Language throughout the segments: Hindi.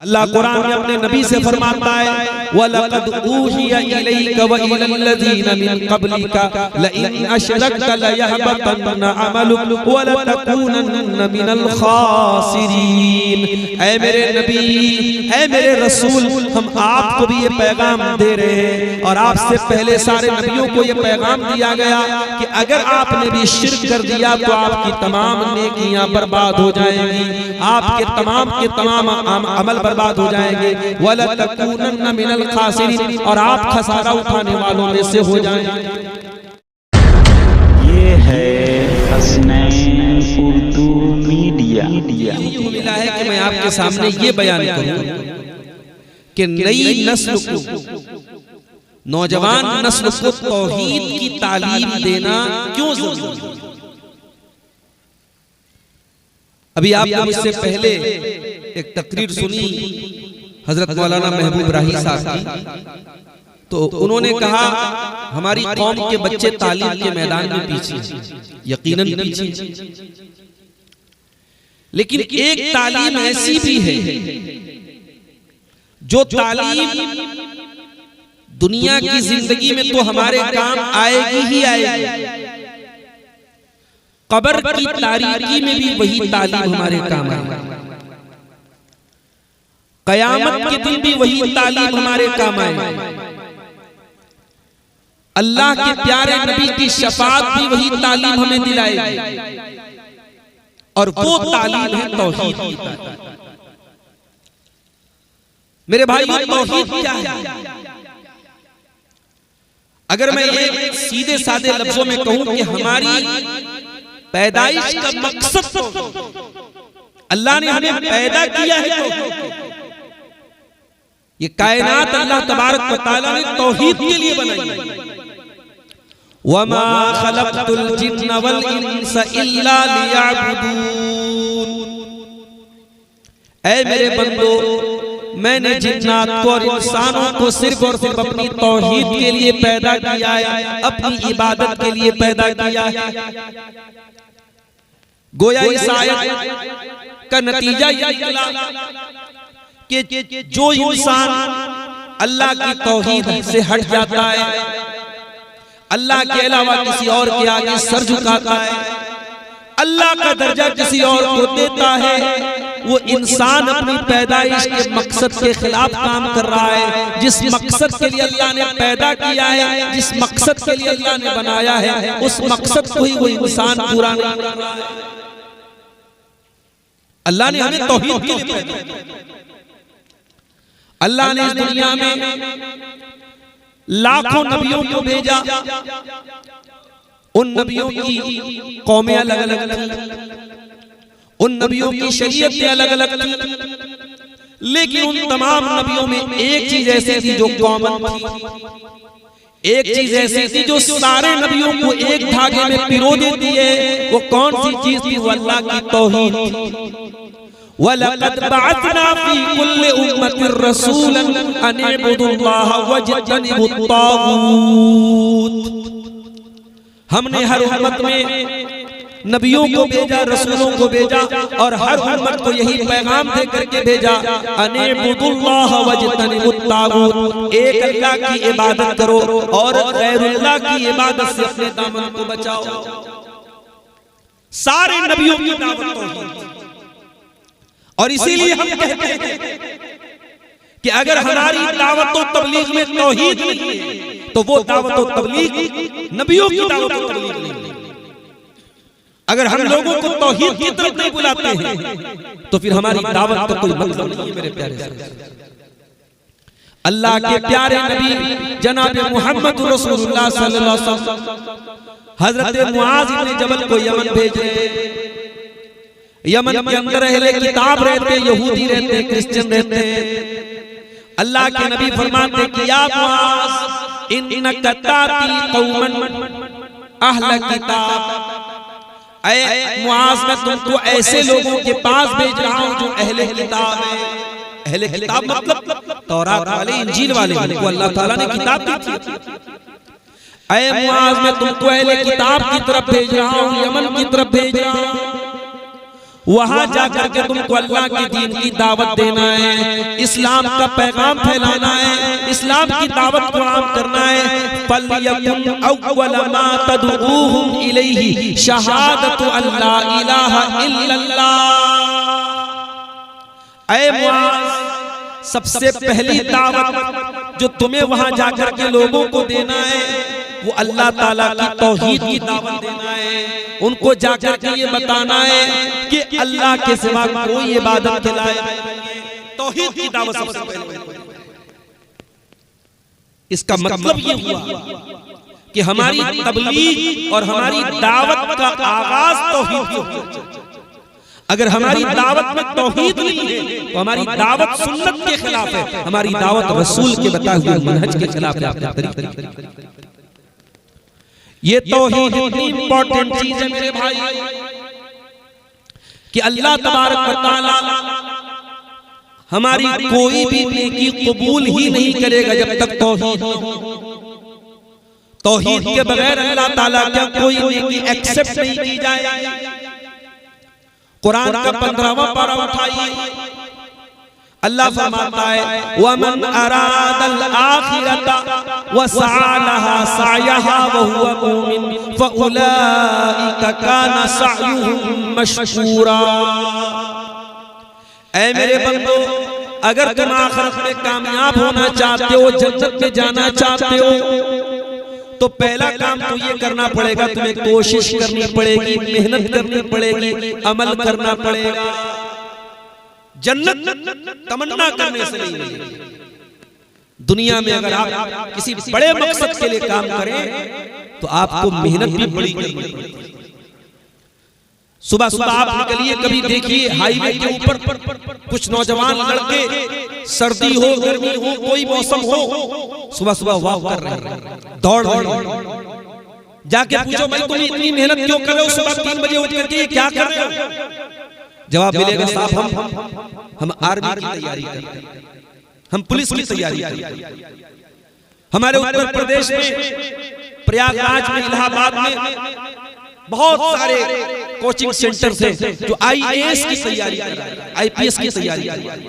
अल्लाह कुरान में अपने नबी से फरमाता है वलक़द ऊहिया इलैका व इलल्लज़ीना मिन क़ब्लिका लइन अशरकता लयहबतन्न अमलुक व लतकूनन्न मिनल खासिरीन। ऐ मेरे नबी, ऐ मेरे रसूल, हम आपको भी ये पैगाम दे रहे हैं और आपसे पहले सारे नबियों को ये पैगाम दिया गया कि अगर आपने भी शिर्क कर दिया तो आपकी तमाम नेकियां बर्बाद हो जाएंगी, आपके तमाम अमल बर्बाद हो जाएंगे, वला तकूनन्न मिनल खासिरीन, और आप खसारा उठाने वालों में से हो जाएंगे। ये है हसनैन उर्दू मीडिया। मिला है कि मैं आपके सामने ये बयान करूं कि नई नस्ल को, नौजवान नस्ल को तौहीद की तालीम देना क्यों जरूरी है। अभी आपने मुझसे पहले एक तकरीर सुनी हजरत मौलाना महबूब राही साहब की, तो उन्होंने कहा हमारी कौम के बच्चे तालीम के मैदान में पीछे हैं, यकीनन पीछे, लेकिन एक तालीम ऐसी भी है जो तालीम दुनिया की जिंदगी में तो हमारे काम आएगी ही आएगी, कब्र की तारीकी में भी वही तालीम हमारे काम आएगी, कयामत के दिन भी वही तालीम हमारे काम आएगी, अल्लाह के प्यारे नबी की शफाअत भी वही तालीम हमें दिलाएगी, और वो तालीम है तौहीद की तालीम। मेरे भाइयों, तौहीद क्या है? अगर मैं एक सीधे सादे लफ्जों में कहूं कि हमारी पैदाइश का मकसद, अल्लाह ने हमें पैदा किया है तो ये कायनात अल्लाह तबारक व तआला ने तौहीद के लिए बनाई है। वमा खलक़तुल जिन्ना वल इंसा इल्ला लियअबुदून। ऐ मेरे बंदो, मैंने जिन्नात को और इंसानों को सिर्फ और सिर्फ अपनी तौहीद के लिए पैदा किया है, अपनी इबादत के लिए पैदा किया है। गोया इस आयत का नतीजा ये निकला कि जो इंसान अल्लाह की तौहीद से हट जाता है, अल्लाह के अलावा किसी और के आगे सर झुकाता है, अल्लाह का दर्जा किसी और को देता है, वो इंसान अपनी पैदाइश के मकसद के खिलाफ काम कर रहा है। जिस मकसद के लिए अल्लाह ने पैदा किया है, जिस मकसद के लिए अल्लाह ने बनाया है, उस मकसद को ही वो इंसान पूरा नहीं कर रहा है। अल्लाह ने हमें तौहीद के लिए पैदा किया। अल्लाह ने इस दुनिया में लाखों नबियों को भेजा, उन नबियों की कौमें अलग अलग थी, उन नबियों की शरीयतें अलग अलग थी, लेकिन उन तमाम नबियों में एक चीज ऐसी थी जो कॉमन थी, एक चीज ऐसी थी जो सारे नबियों को एक धागे में पिरो देती है। वो कौन सी चीज थी? वो अल्लाह की तौहीद थी। वलक़द बअसना फी कुल्लि उम्मतिर रसूलन अन इअ्बुदुल्लाह वज्तनिबुत तागूत। हमने हर उम्मत में नबियों को भेजा, रसूलों को भेजा, और हर उम्मत को यही पैगाम दे करके भेजा, अन इअ्बुदुल्लाह वज्तनिबुत तागूत, एक अल्लाह की इबादत करो और गैरुल्लाह की इबादत से अपने दामन को बचाओ। सारे नबियों की दावत तौहीद। और इसीलिए हम कहते हैं कि अगर हमारी दावत और तबलीग में तौहीद नहीं है तो वो दावत और तबलीग नबियों की दावत और तबलीग नहीं है। अगर हम लोगों को तौहीद की तरफ नहीं बुलाते हैं तो फिर हमारी दावत का कोई मतलब नहीं है। मेरे प्यारे साथी, अल्लाह के प्यारे नबी जनाब मोहम्मद रसूलुल्लाह सल्लल्लाहु अलैहि वसल्लम हजरत मुआज इब्न जबल को यमन भेजे। यमन के अंदर अहले किताब रहते, यहूदी रहते, क्रिश्चियन रहते। अल्लाह के नबी फरमाते कि या मुआज इन्नका ताती कौमन अहल किताब। ऐ मुआज, मैं तुमको ऐसे लोगों के पास भेज रहा हूं जो अहले किताब है। अहले किताब मतलब तौरात वाले, इंजील वाले, उनको अल्लाह ताला ने किताब दी थी। ऐ मुआज, मैं तुमको अहले किताब की तरफ भेज रहा हूं, यमन की तरफ भेज रहा हूं। वहां जाकर के तुमको अल्लाह के दीन की दावत देना है, इस्लाम का पैगाम फैलाना है, इस्लाम की दावत को आम करना है। फलयकुन अव्वल मा तदऊहुम इलैहि शहादतु अल्ला इलाहा इल्लल्लाह। ऐ मुआज़, सबसे पहली दावत जो तुम्हें वहां जाकर के लोगों को देना है वो अल्लाह ताला की तौहीद की दावत देना है। उनको जाकर के ये बताना है कि अल्लाह के सिवा कोई इबादत के लायक नहीं है। तौहीद की दावत सबसे पहले। इसका मतलब ये हुआ कि हमारी तबलीग और हमारी दावत का आगाज तौहीद से होना चाहिए। अगर हमारी दावत में तौहीद नहीं है तो हमारी दावत सुन्नत के खिलाफ है, हमारी दावत रसूल के बताए हुए मनहज के खिलाफ है। ये तौहीद इतनी इंपॉर्टेंट चीज है मेरे भाई कि अल्लाह तबारक व तआला हमारी कोई भी नेकी कबूल ही नहीं करेगा जब तक तौहीद न हो। तौहीद के बगैर अल्लाह ताला क्या कोई नेकी एक्सेप्ट नहीं की जाएगी। कुरान का 15वां पारा उठाइए, अल्लाह फरमाता है वमन अरादल आखिरता वसअ लहा सअयहा वहुवा मुमिन फउलाइका काना सअयुहुम मशकूरा। ऐ मेरे बंदो, अगर तुम आखिरत में कामयाब होना चाहते हो, जन्नत में जाना चाहते हो, तो पहला काम तो ये करना पड़ेगा, तुम्हें कोशिश करनी पड़ेगी, मेहनत करनी पड़ेगी, अमल करना पड़ेगा। जन्नत तमन्ना करने से नहीं मिलेगी। दुनिया में अगर आप किसी बड़े मकसद के लिए काम करें तो आपको मेहनत भी बड़ी करनी पड़ेगी। सुबह सुबह आप निकलिए, कभी देखिए हाईवे के ऊपर कुछ नौजवान लड़के, सर्दी हो गर्मी हो कोई मौसम हो, सुबह सुबह वॉक कर रहे हैं, दौड़ रहे हैं। जाके पूछो भाई तुम इतनी मेहनत क्यों कर रहे हो, सुबह 3 बजे उठ करके ये क्या कर रहे हो? जवाब मिलेगा साहब हम आर्मी की तैयारी कर रहे हैं, हम पुलिस की तैयारी कर रहे हैं। हमारे उत्तर प्रदेश में प्रयागराज में, इलाहाबाद में बहुत सारे कोचिंग सेंटर्स हैं जो आईएएस की तैयारी कर रहे हैं, आईपीएस की तैयारी कर रहे हैं।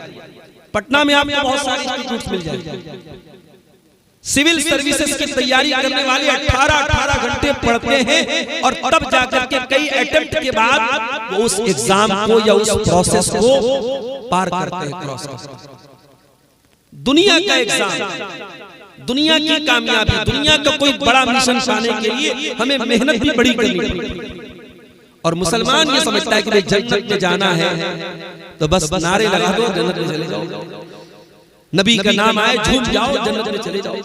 पटना में आपको बहुत सारे इंस्टीट्यूट मिल जाएंगे। सिविल सर्विसेज की तैयारी करने वाले 18 घंटे पढ़ते हैं और तब जाकर के कई अटेम्प्ट के बाद वो उस एग्जाम को या उस प्रोसेस को पार करते हैं। दुनिया का एग्जाम, दुनिया की कामयाबी, दुनिया का कोई बड़ा मिशन पाने के लिए हमें मेहनत भी बड़ी करनी पड़ती है। और मुसलमान ये समझता है कि भाई जन्नत में जाना है तो बस नारे लगा दो, जन्नत में चले जाओ, नबी का नाम आए झूम जाओ, जन्नत में चले जाओ।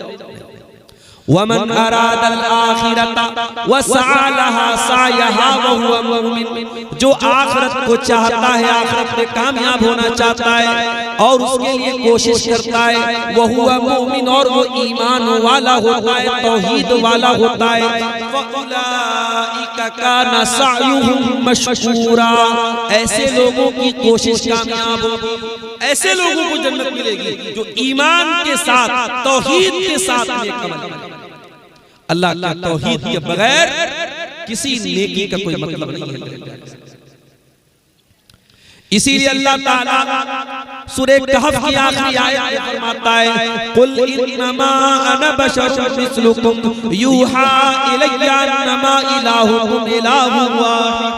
वमन अरादल आखिरता वसअ लहा सअयहा वहुवा मुमिन, जो आखिरत को चाहता है, आखिरत में कामयाब होना चाहता है और उसके लिए कोशिश करता है, वहुवा मुमिन, और वो ईमान वाला होता है, तौहीद वाला होता है, फउलाइका काना सअयुहुम मशकूरा। ऐसे लोगों की कोशिश कामयाब होगी, ऐसे लोगों को जन्नत मिलेगी जो ईमान के साथ, तौहीद के साथ नेक अमल करें। अल्लाह के तौहीद के बगैर किसी नेकी का कोई मतलब नहीं है। इसीलिए अल्लाह ताला सूरह कहफ की आखिरी आयत में फरमाता है कुल इन्नमा अना बशरुम मिस्लुकुम यूहा इलैया अन्नमा इलाहुकुम इलाहुन वाहिद।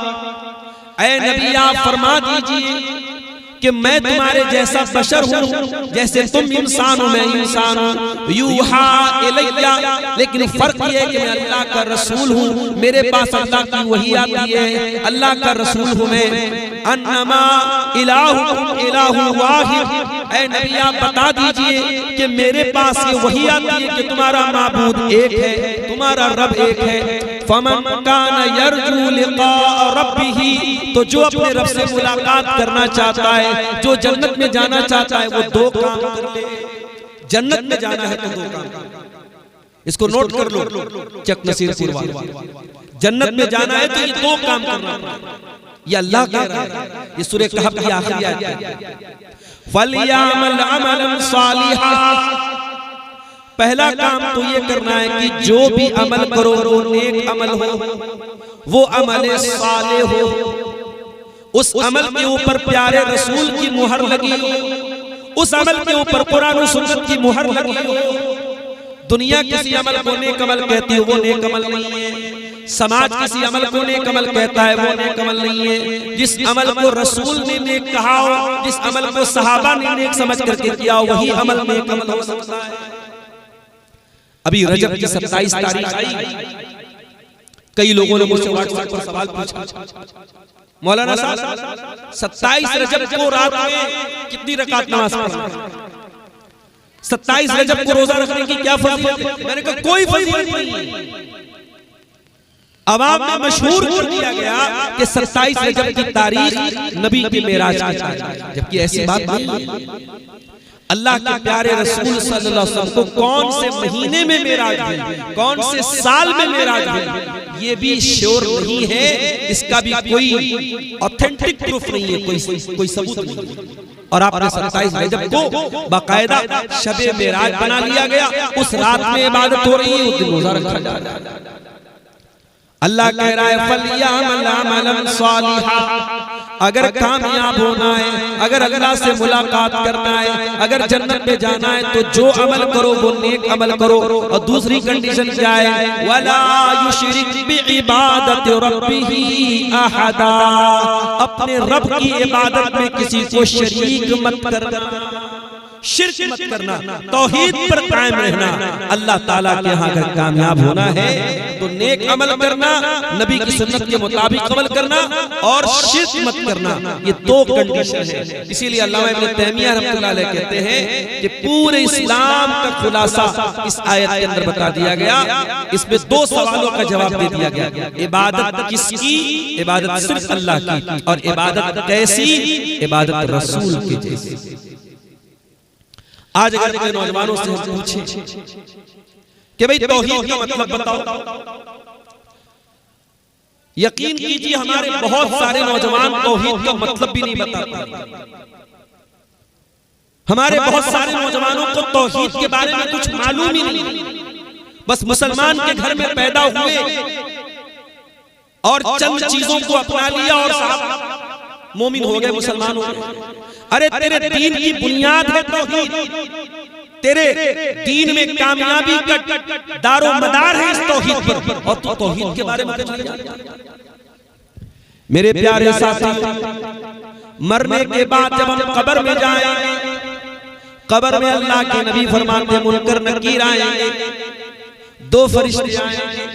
ऐ नबी आप फरमा दीजिए कि मैं तुम्हारे जैसा बशर हूँ, जैसे तुम इंसान हो मैं इंसान हूँ। यूहा इलैया, लेकिन फर्क ये है कि मैं अल्लाह का रसूल हूँ, मेरे पास अल्लाह की वही आती है, अल्लाह का रसूल हूँ मैं। अन्नमा इलाहुकुम इलाहुन वाहिद। ऐ नबी आप बता दीजिए कि मेरे पास ये वही आती है कि तुम्हारा माबूद एक है, तुम्हारा रब एक है। फमन काना यरजू लिका रब्बिही, तो जो अपने रब से मुलाकात करना चाहता है, जो जन्नत में जाना चाहता है, वो 2 काम कर ले। जन्नत में जाना है तो 2 काम, इसको नोट कर लो चक नसीरपुर वाले। जन्नत में जाना है तो ये 2 काम करना है, ये अल्लाह कह रहा है। ये सूरह कहफ की आखिरी आयत है, फलियामल अमलन सालिहा। पहला काम तो ये करना है कि जो भी अमल करो वो नेक अमल हो, वो अमल साले हो, उस अमल के ऊपर प्यारे रसूल की मुहर लगी हो, उस अमल के ऊपर कुरान और सुन्नत की मुहर लगी हो। दुनिया किसी अमल को नेक अमल कहती है, वो नेक अमल नहीं है। समाज किसी अमल को नेक अमल कहता है, वो नेक अमल नहीं है। जिस अमल को रसूल ने नेक कहा हो, जिस अमल को सहाबा ने नेक समझ करके किया हो, वही अमल नेक अमल हो सकता है। अभी रजब की 27 तारीख आई, कई लोगों ने मुझसे व्हाट्सएप पर सवाल पूछा, मौलाना साहब 27 रजब को रात में कितनी रकात नमाज पढ़ना, 27 रजब को रोजा रखने की क्या फजीलत है? मैंने कहा कोई फजीलत नहीं। अवाम में मशहूर कर दिया गया कि 27 रजब की तारीख नबी की मेराज की तारीख, जबकि ऐसी बात नहीं है। अल्लाह के प्यारे रसूल सल्लल्लाहु अलैहि वसल्लम को कौन से महीने में मेराज हुई, कौन से साल में मेराज हुई, ये भी श्योर नहीं है। इसका भी कोई ऑथेंटिक प्रूफ नहीं है, कोई सबूत नहीं। और आपने 27 रजब को बाकायदा शबे मेराज बना लिया गया। उस रात में इबादत हो रही है, उस दिन रोजा रखा जा रहा है। अल्लाह कह रहा है फलियामल अमलन सालिहा, अगर कामयाब होना है, अगर अल्लाह से मुलाकात करना है, अगर जन्नत में जाना है, तो जो अमल करो वो नेक अमल करो। और दूसरी कंडीशन क्या है, वला युशरिक बिइबादति रब्बिही अहदा, अपने रब की इबादत में किसी को शरीक मत करना, शिर्क मत करना, तौहीद पर कायम रहना। अल्लाह ताला के यहाँ अगर कामयाब होना है तो नेक अमल करना, नबी की सुन्नत के मुताबिक अमल करना और शिर्क मत करना, ये दो कंडीशन है। इसीलिए अल्लामा इब्न तैमिया रहमतुल्लाह अलैह कहते हैं कि पूरे इस्लाम का खुलासा इस आयत के अंदर बता दिया गया। इसमें दो सवालों का जवाब दे दिया गया, इबादत किसकी, इबादत सिर्फ अल्लाह की, और इबादत कैसी, इबादत रसूल की जैसी। आज अगर कोई नौजवानों से हम पूछें कि भाई तौहीद का मतलब बताओ, यकीन कीजिए हमारे बहुत सारे नौजवान तौहीद का मतलब भी नहीं बताते। हमारे बहुत सारे नौजवानों को तौहीद के बारे में कुछ मालूम ही नहीं। बस मुसलमान के घर में पैदा हुए और चंद चीजों को अपना लिया और साहब मोमिन हो गए, मुसलमान हो गए। अरे तेरे दीन की बुनियाद है तौहीद, तेरे दीन में कामयाबी का दारो मदार है इस तौहीद पर, और तू तौहीद के बारे में कुछ नहीं जानता। मेरे प्यारे साथी, मरने के बाद जब हम कब्र में जाएंगे, कब्र में अल्लाह के नबी फरमाते मुनकर नकीर आएंगे, दो फरिश्ते आएंगे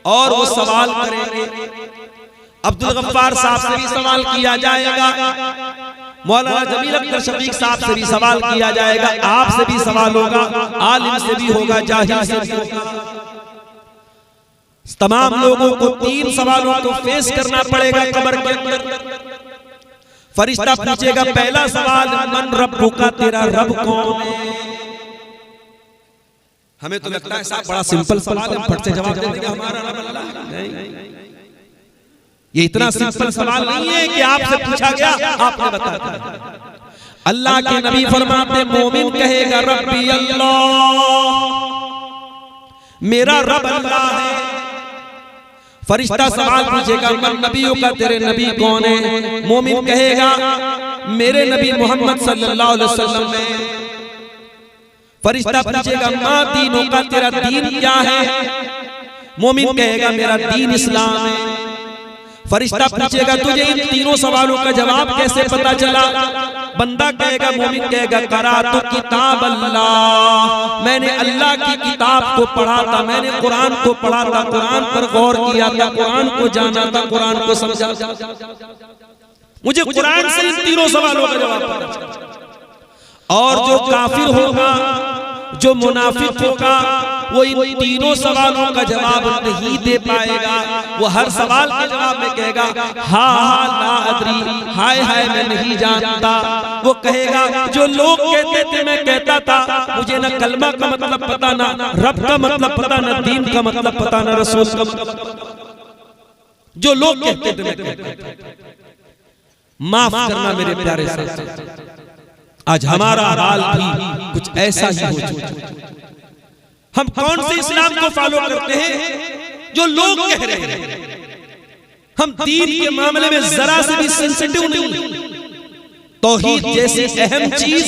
और वो सवाल करेंगे। अब्दुल गफ्फार साहब से भी सवाल किया जाएगा, मौलाना जमील अख्तर शफीक साहब से भी सवाल किया जाएगा, आपसे भी सवाल होगा, आलिम से भी होगा, जाहिल से भी होगा। तमाम लोगों को 3 सवालों को फेस करना पड़ेगा कब्र के अंदर। फरिश्ता पूछेगा पहला सवाल, मन रब्बुका, तेरा रब कौन है। हमें तो लगता है साहब बड़ा सिंपल सवाल है, फट से जवाब दे देंगे हमारा रब अल्लाह। नहीं, ये इतना सिंपल सवाल नहीं है कि आपसे पूछा गया आपने बता दिया। अल्लाह के नबी फरमाते मोमिन कहेगा रब्बी अल्लाह, मेरा रब अल्लाह है। फरिश्ता सवाल पूछेगा मन नबियों का, तेरे नबी कौन है। मोमिन कहेगा मेरे नबी मोहम्मद सल्लल्लाहु अलैहि वसल्लम है। फरिश्ता पूछेगा माँ दीनों का, तेरा दीन क्या है। मोमिन कहेगा मेरा दीन इस्लाम है। फरिश्ता पूछेगा तुझे इन तीनों सवालों का जवाब कैसे पता चला। बंदा कहेगा, मोमिन कहेगा करातु किताब अल्लाह, मैंने अल्लाह की किताब को पढ़ा था, मैंने कुरान को पढ़ा था, कुरान पर गौर किया था, कुरान को जाना था, कुरान को समझा, मुझे कुरान से इन तीनों सवालों का जवाब पता चला। और जो काफिर होगा, जो मुनाफिक होगा, वो इन तीनों सवालों का जवाब नहीं दे पाएगा। वो हर सवाल के जवाब में कहेगा हा ला अदरी, हाय हाय मैं नहीं जानता। वो कहेगा जो लोग कहते थे मैं कहता था, मुझे न कलमा का मतलब पता, ना रब का मतलब पता, न दीन का मतलब पता, न रसूल का मतलब। जो लोग कहते थे मैं कहता था। माफ करना मेरे प्यारे साथ, आज हमारा हाल भी कुछ ऐसा ही हो चुका। हम कौन से इस्लाम को फॉलो करते हैं जो लोग कह रहे हैं। हम दीन के मामले में जरा से भी सेंसिटिव नहीं। तौहीद जैसी अहम चीज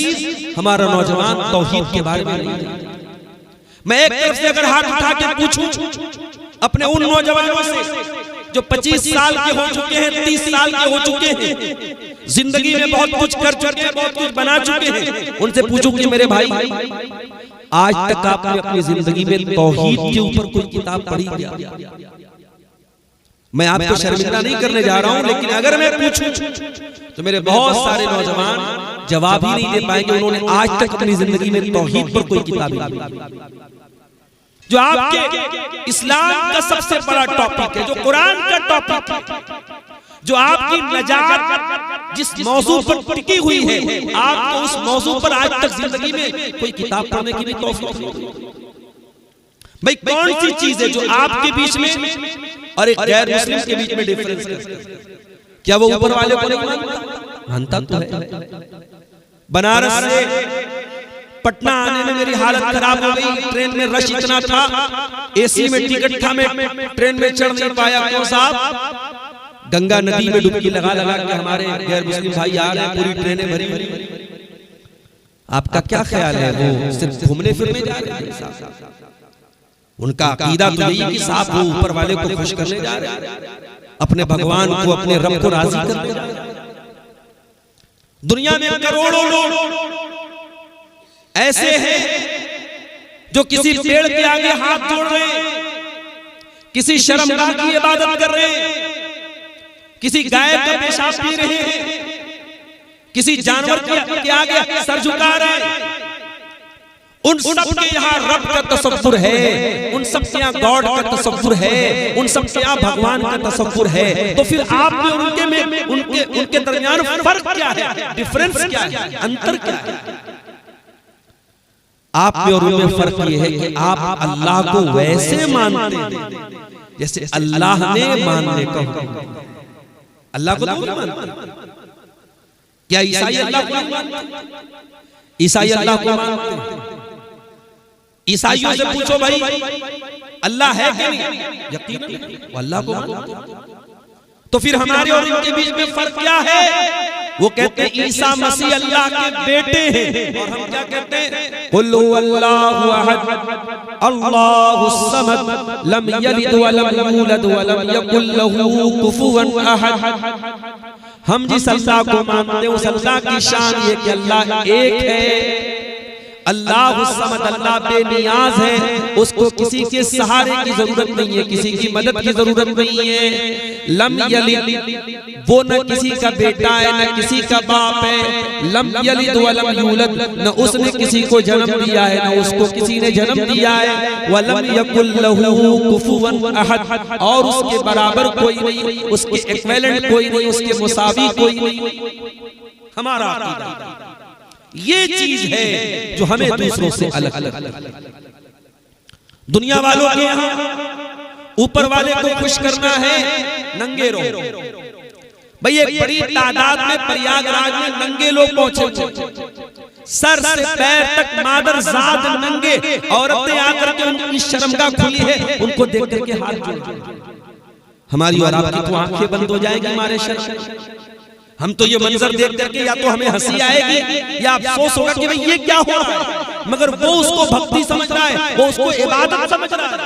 हमारा नौजवान तौहीद के बारे में नहीं जानता। मैं एक तरफ से अगर हाथ उठा के पूछूं अपने उन नौजवानों से जो 25 साल के हो चुके हैं, 30 साल के हो चुके हैं, जिंदगी में बहुत कुछ कर चुके हैं, बहुत कुछ बना चुके हैं, उनसे पूछूं कि मेरे भाई आज तक आपने अपनी जिंदगी में तौहीद के ऊपर कोई किताब पढ़ी क्या? मैं आपको शर्मिंदा नहीं करने जा रहा हूं, लेकिन अगर मैं पूछूं तो मेरे बहुत सारे नौजवान जवाब ही नहीं दे पाएंगे उन्होंने आज तक अपनी जिंदगी में तौहीद पर कोई किताब नहीं पढ़ी। जो आपके इस्लाम का सबसे बड़ा टॉपिक है, जो कुरान का टॉपिक है, जो आपकी नजात जिस मौजू पर टिकी हुई है, आपको उस मौजू पर आज तक जिंदगी में कोई किताब पढ़ने की भी तौफीक नहीं। भाई कौन सी चीज है जो आपके बीच में और एक गैर मुस्लिम के बीच में डिफरेंस है? क्या वो ऊपर वाले को नहीं मानता? मानता तो है। बनारस से पटना आने में मेरी हालत खराब हो गई। ट्रेन में रश इतना था, एसी में टिकट था, मैं ट्रेन में चढ़ नहीं पाया। क्यों साहब? गंगा नदी में डुबकी लगा लगा के हमारे गैर मुस्लिम भाई आ रहे हैं, पूरी ट्रेनें भरी। आपका क्या ख्याल है? वो सिर्फ घूमने फिरने जा रहे हैं? उनका अकीदा तो यही कि साहब वो ऊपर वाले को खुश करने जा रहे हैं, अपने भगवान को, अपने रब को राजी करने जा रहे हैं। दुनिया में करोड़ों लोग ऐसे हैं जो किसी पेड़ के आगे हाथ जोड़ रहे हैं, किसी शर्मगाह की इबादत कर रहे हैं, किसी गाय का पेशाब पी रहे हैं, किसी जानवर के आगे सर झुका रहे हैं। उन सब के यहाँ रब का तसव्वुर है, उन सब के यहाँ गॉड का तसव्वुर है, उन सब के यहाँ भगवान का तसव्वुर है। तो फिर आप में उनके में उनके दरमियान फर्क क्या है? डिफरेंस क्या है? अंतर क्या है? आप में और उनमें फर्क ये है कि आप अल्लाह को वैसे मानते हैं जैसे अल्लाह ने मानने को। अल्लाह को तो मानते। क्या ईसाई अल्लाह को मानते? ईसाई अल्लाह को मानते। ईसाइयों से पूछो भाई अल्लाह है कि नहीं? यकीनन वो अल्लाह को मानते। तो फिर हमारे और इनके बीच में फर्क क्या है? वो कहते हैं ईसा मसीह अल्लाह के बेटे हैं, और हम क्या कहते हैं? कुल हुवल्लाहु अहद अल्लाहुस समद लम यलिद व लम यूलद व लम यकुल लहू कुफुवन अहद। हम जिस अल्लाह को मानते हैं उस अल्लाह की शान ये कि अल्लाह एक है, अल्लाह समद, अल्लाह बेनियाज है, उसको किसी के सहारे की जरूरत नहीं है, किसी की मदद की जरूरत नहीं है। लम यलिद, वो न किसी का बेटा है न किसी का बाप है। लम यलिद व लम यूलद, न उसने किसी को जन्म दिया है न उसको किसी ने जन्म दिया है। व लम यकुल लहू कुफुवन अहद, और उसके बराबर कोई नहीं, उसके इक्विवेलेंट कोई नहीं, उसके मुसावी कोई नहीं। हमारा अकीदा ये चीज है जो हमें दूसरों से अलग अलग। दुनिया वालों के यहाँ ऊपर वाले को खुश करना है, नंगे रहो। भाई एक बड़ी तादाद में प्रयागराज में नंगे लोग पहुंचे, सर से पैर तक मादरजाद नंगे, औरतें आकर के उनकी शर्मगाह खुली है, उनको देख करके हाथ जोड़। हमारी और आपकी तो आंखें बंद हो जाएगी हमारे शर्म। हम तो ये मंजर देख करके या तो हमें हंसी आएगी या अफसोस होगा कि भाई ये क्या हो रहा है, मगर वो उसको भक्ति समझ रहा है, वो उसको इबादत समझ रहा है।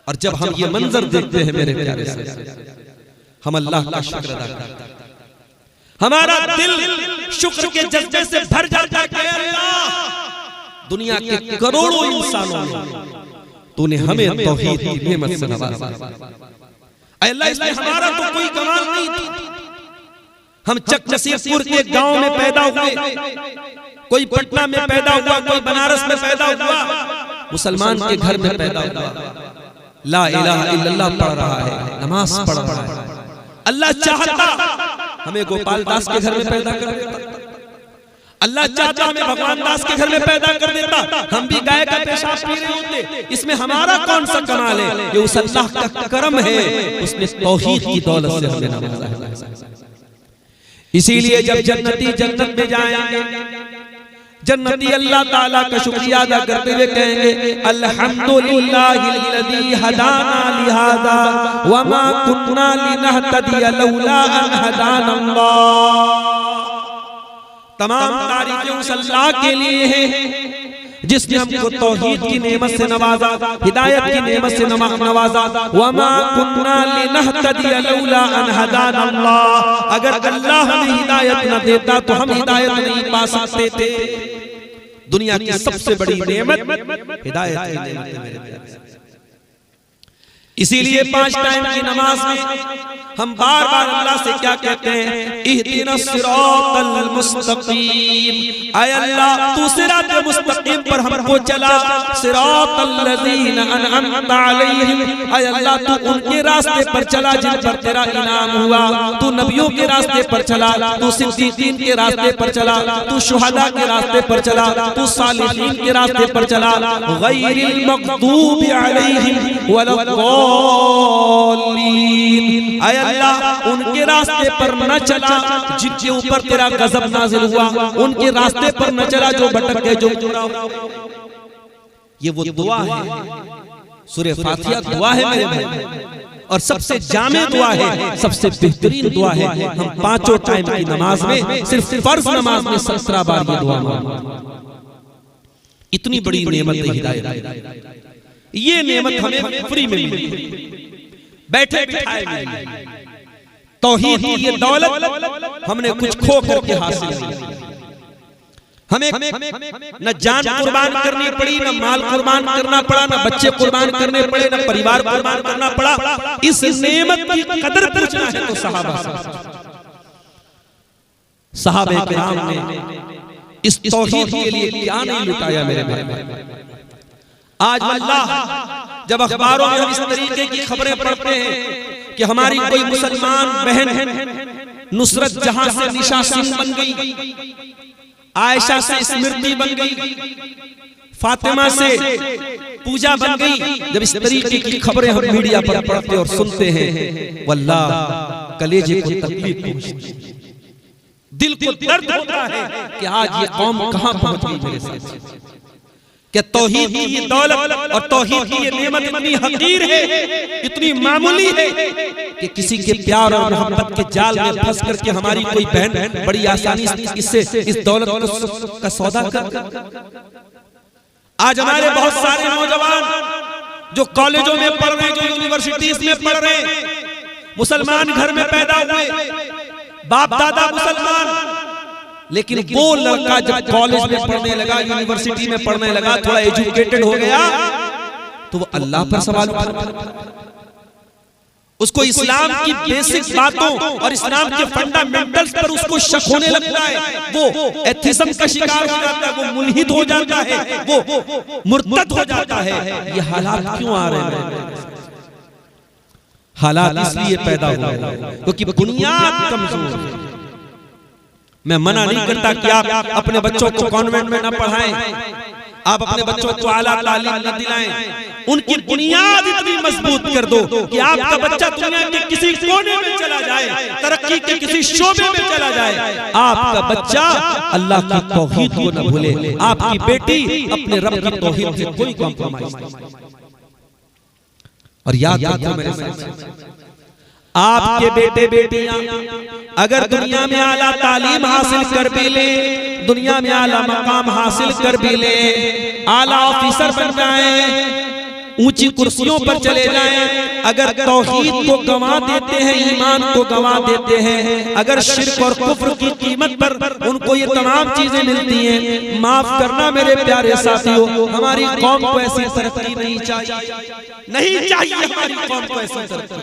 और जब हम ये मंजर देखते हैं मेरे प्यारे से, हम अल्लाह का शुक्र अदा करते हैं, हमारा दिल शुक्र के जज्बे से भर जाता है कि अल्लाह दुनिया के करोड़ों इंसानों में तूने हमें तौहीद की नेमत से नवाजा। अल्लाह इसमें हमारा तो कोई कमाल नहीं था। हम चक नसीरपुर के गांव में पैदा हुए, कोई पटना में पैदा हुआ, कोई बनारस में पैदा हुआ, मुसलमान के घर में पैदा हुआ, ला इलाहा इल्लल्लाह पढ़ रहा है, नमाज पढ़ रहा है। अल्लाह चाहता हमें गोपाल दास के घर में पैदा कर देता, अल्लाह चाहता हमें भगवान दास के घर में पैदा कर देता, हम भी गाय का पेशाब पी रहे होते। इसमें हमारा कौन सा कमाल है? ये उस अल्लाह का करम है, उसने तौहीद की दौलत से हमें नवाजा है। इसीलिए जब जन्नती जन्नत में जाएंगे, जन्नती अल्लाह ताला का शुक्रिया अदा करते हुए कहेंगे अल्हम्दुलिल्लाहिल्लज़ी हदाना लिहाज़ा वमा कुन्ना लिनहतदिया लौला अन हदानल्लाह। तमाम तारीफ़ें उस अल्लाह के लिए हैं जिसने हमको तौहीद की नेमत से नवाजा, हिदायत की नेमत से नवाजा। वमा कुन्ना लिनहतदिया लौला अन हदानल्लाह, अगर अल्लाह हमें हिदायत न देता तो हम हिदायत नहीं पा सकते थे। दुनिया की सबसे बड़ी नेमत हिदायत की नेमत है मेरे प्यारे। इसीलिए 5 टाइम की नमाज में हम बार बार अल्लाह से क्या कहते हैं, इहदिनस सिरातल मुस्तकीम, आय अल्लाह तू सिरात मुस्तकीम पर हमको चला, सिरातल लज़ीना अनअमता अलैहिम, आय अल्लाह तू उनके रास्ते पर चला जिन पर तेरा इनाम हुआ, तू नबियों के रास्ते पर चला, तू सिद्दीकीन के रास्ते पर चला, तू शुहदा के रास्ते पर चला, तू सालिहीन के रास्ते पर चला, गैरिल मग़दूबि अलैहिम वलद्दाल्लीन, आय अल्लाह उनके रास्ते पर न चला जिनके ऊपर तेरा गजब नाजिल हुआ, उनके रास्ते पर न चला जो भटक गए, जो गुमराह। ये वो दुआ है, सूरह फातिहा दुआ है मेरे भाई, और सबसे जामे दुआ है, सबसे बेहतरीन दुआ है। हम 5 टाइम की नमाज में सिर्फ फर्ज नमाज में 17 बार ये दुआ मांगते। इतनी बड़ी नेमत है हिदायत, ये नेमत हमें फ्री में मिली, बैठे बिठाए मिली। तौहीद की ये दौलत हमने कुछ खो करके हासिल की। हमें न जान कुर्बान करनी पड़ी, न माल कुर्बान करना पड़ा, न बच्चे कुर्बान करने पड़े, न परिवार कुर्बान करना पड़ा। इस नेमत की कदर पूछना है तो सहाबा किराम ने इस तौहीद के लिए क्या नहीं लुटाया मेरे भाई। आज अल्लाह जब अखबारों में हम इस तरीके की खबरें पढ़ते हैं कि हमारी कोई मुसलमान बहन नुसरत जहां से निशा सिंह बन गई, आयशा से स्मृति बन गई, फातिमा से पूजा बन गई, जब इस तरीके की खबरें हम मीडिया पर पढ़ते और सुनते हैं, वल्लाह कलेजे को तकलीफ पहुंचती, दिल को दर्द होता है कि आज ये कौम कहां पहुंच गई मेरे साथ। कि तौहीद की ये दौलत और तौहीद की ये नेमत इतनी हकीर है, इतनी मामूली है कि किसी के प्यार और मोहब्बत के जाल में फंस करके हमारी कोई बहन बड़ी आसानी से इस दौलत का सौदा कर। आज हमारे बहुत सारे नौजवान जो कॉलेजों में पढ़ रहे हैं, जो यूनिवर्सिटीज में पढ़ रहे हैं, मुसलमान घर में पैदा हुए, बाप दादा मुसलमान, लेकिन वो लड़का जब कॉलेज में पढ़ने लगा, यूनिवर्सिटी में पढ़ने लगा, थोड़ा एजुकेटेड हो गया, तो वो अल्लाह पर सवाल उठाता, उसको इस्लाम की बेसिक बातों और इस्लाम के फंडामेंटल्स पर उसको शक होने लगता है, वो एथिज्म का शिकार हो जाता है, वो मुल्हिद हो जाता है, वो मुर्तद हो जाता है। ये हालात क्यों आ रहे हैं? हालात इसलिए पैदा हुए क्योंकि बुनियाद कमजोर है। मैं मना नहीं करता कि आप अपने बच्चों को कॉन्वेंट में न पढ़ाएं, आप अपने बच्चों को आला तालीम न दिलाएं, उनकी बुनियाद इतनी मजबूत कर दो कि आपका बच्चा दुनिया के किसी कोने में चला जाए, तरक्की के किसी शोबे में चला जाए, आपका बच्चा अल्लाह की तौहीद को न भूले, आपकी बेटी अपने रब की तौहीद से कोई कॉम्प्रोमाइज नहीं। और याद रखो मेरे साथ, आपके बेटे बेटियां अगर दुनिया में आला तालीम हासिल कर भी ले, दुनिया में आला मकाम हासिल कर भी ले, आला ऑफिसर बन जाए, ऊंची कुर्सियों पर चले जाएं, अगर तौहीद को गंवा देते हैं, ईमान को गंवा देते हैं, अगर शिर्क और कुफ्र की कीमत पर उनको ये तमाम चीजें मिलती हैं, माफ करना मेरे प्यारे साथियों, हमारी कौम को ऐसी तरक्की नहीं चाहिए, नहीं चाहिए हमारी कौम को ऐसी तरक्की।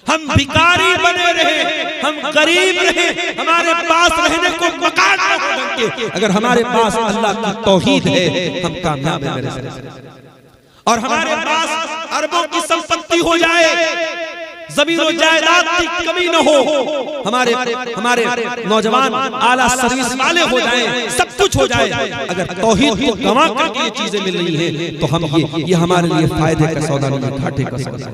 हम भिखारी बने रहे, हम गरीब रहे, हमारे पास रहने को मकान न हो ढंग के, अगर हमारे पास अल्लाह की तौहीद है हम कामयाब हैं मेरे साथ। और हमारे पास अरबों की संपत्ति हो जाए, जमीन और जायदाद की कमी न हो, हमारे नौजवान आला सर्विस वाले हो जाएं, सब कुछ हो जाए, अगर तौहीद को गंवा करके ये चीजें मिल रही हैं तो हम ये हमारे लिए फायदे का सौदा नहीं, घाटे का सौदा।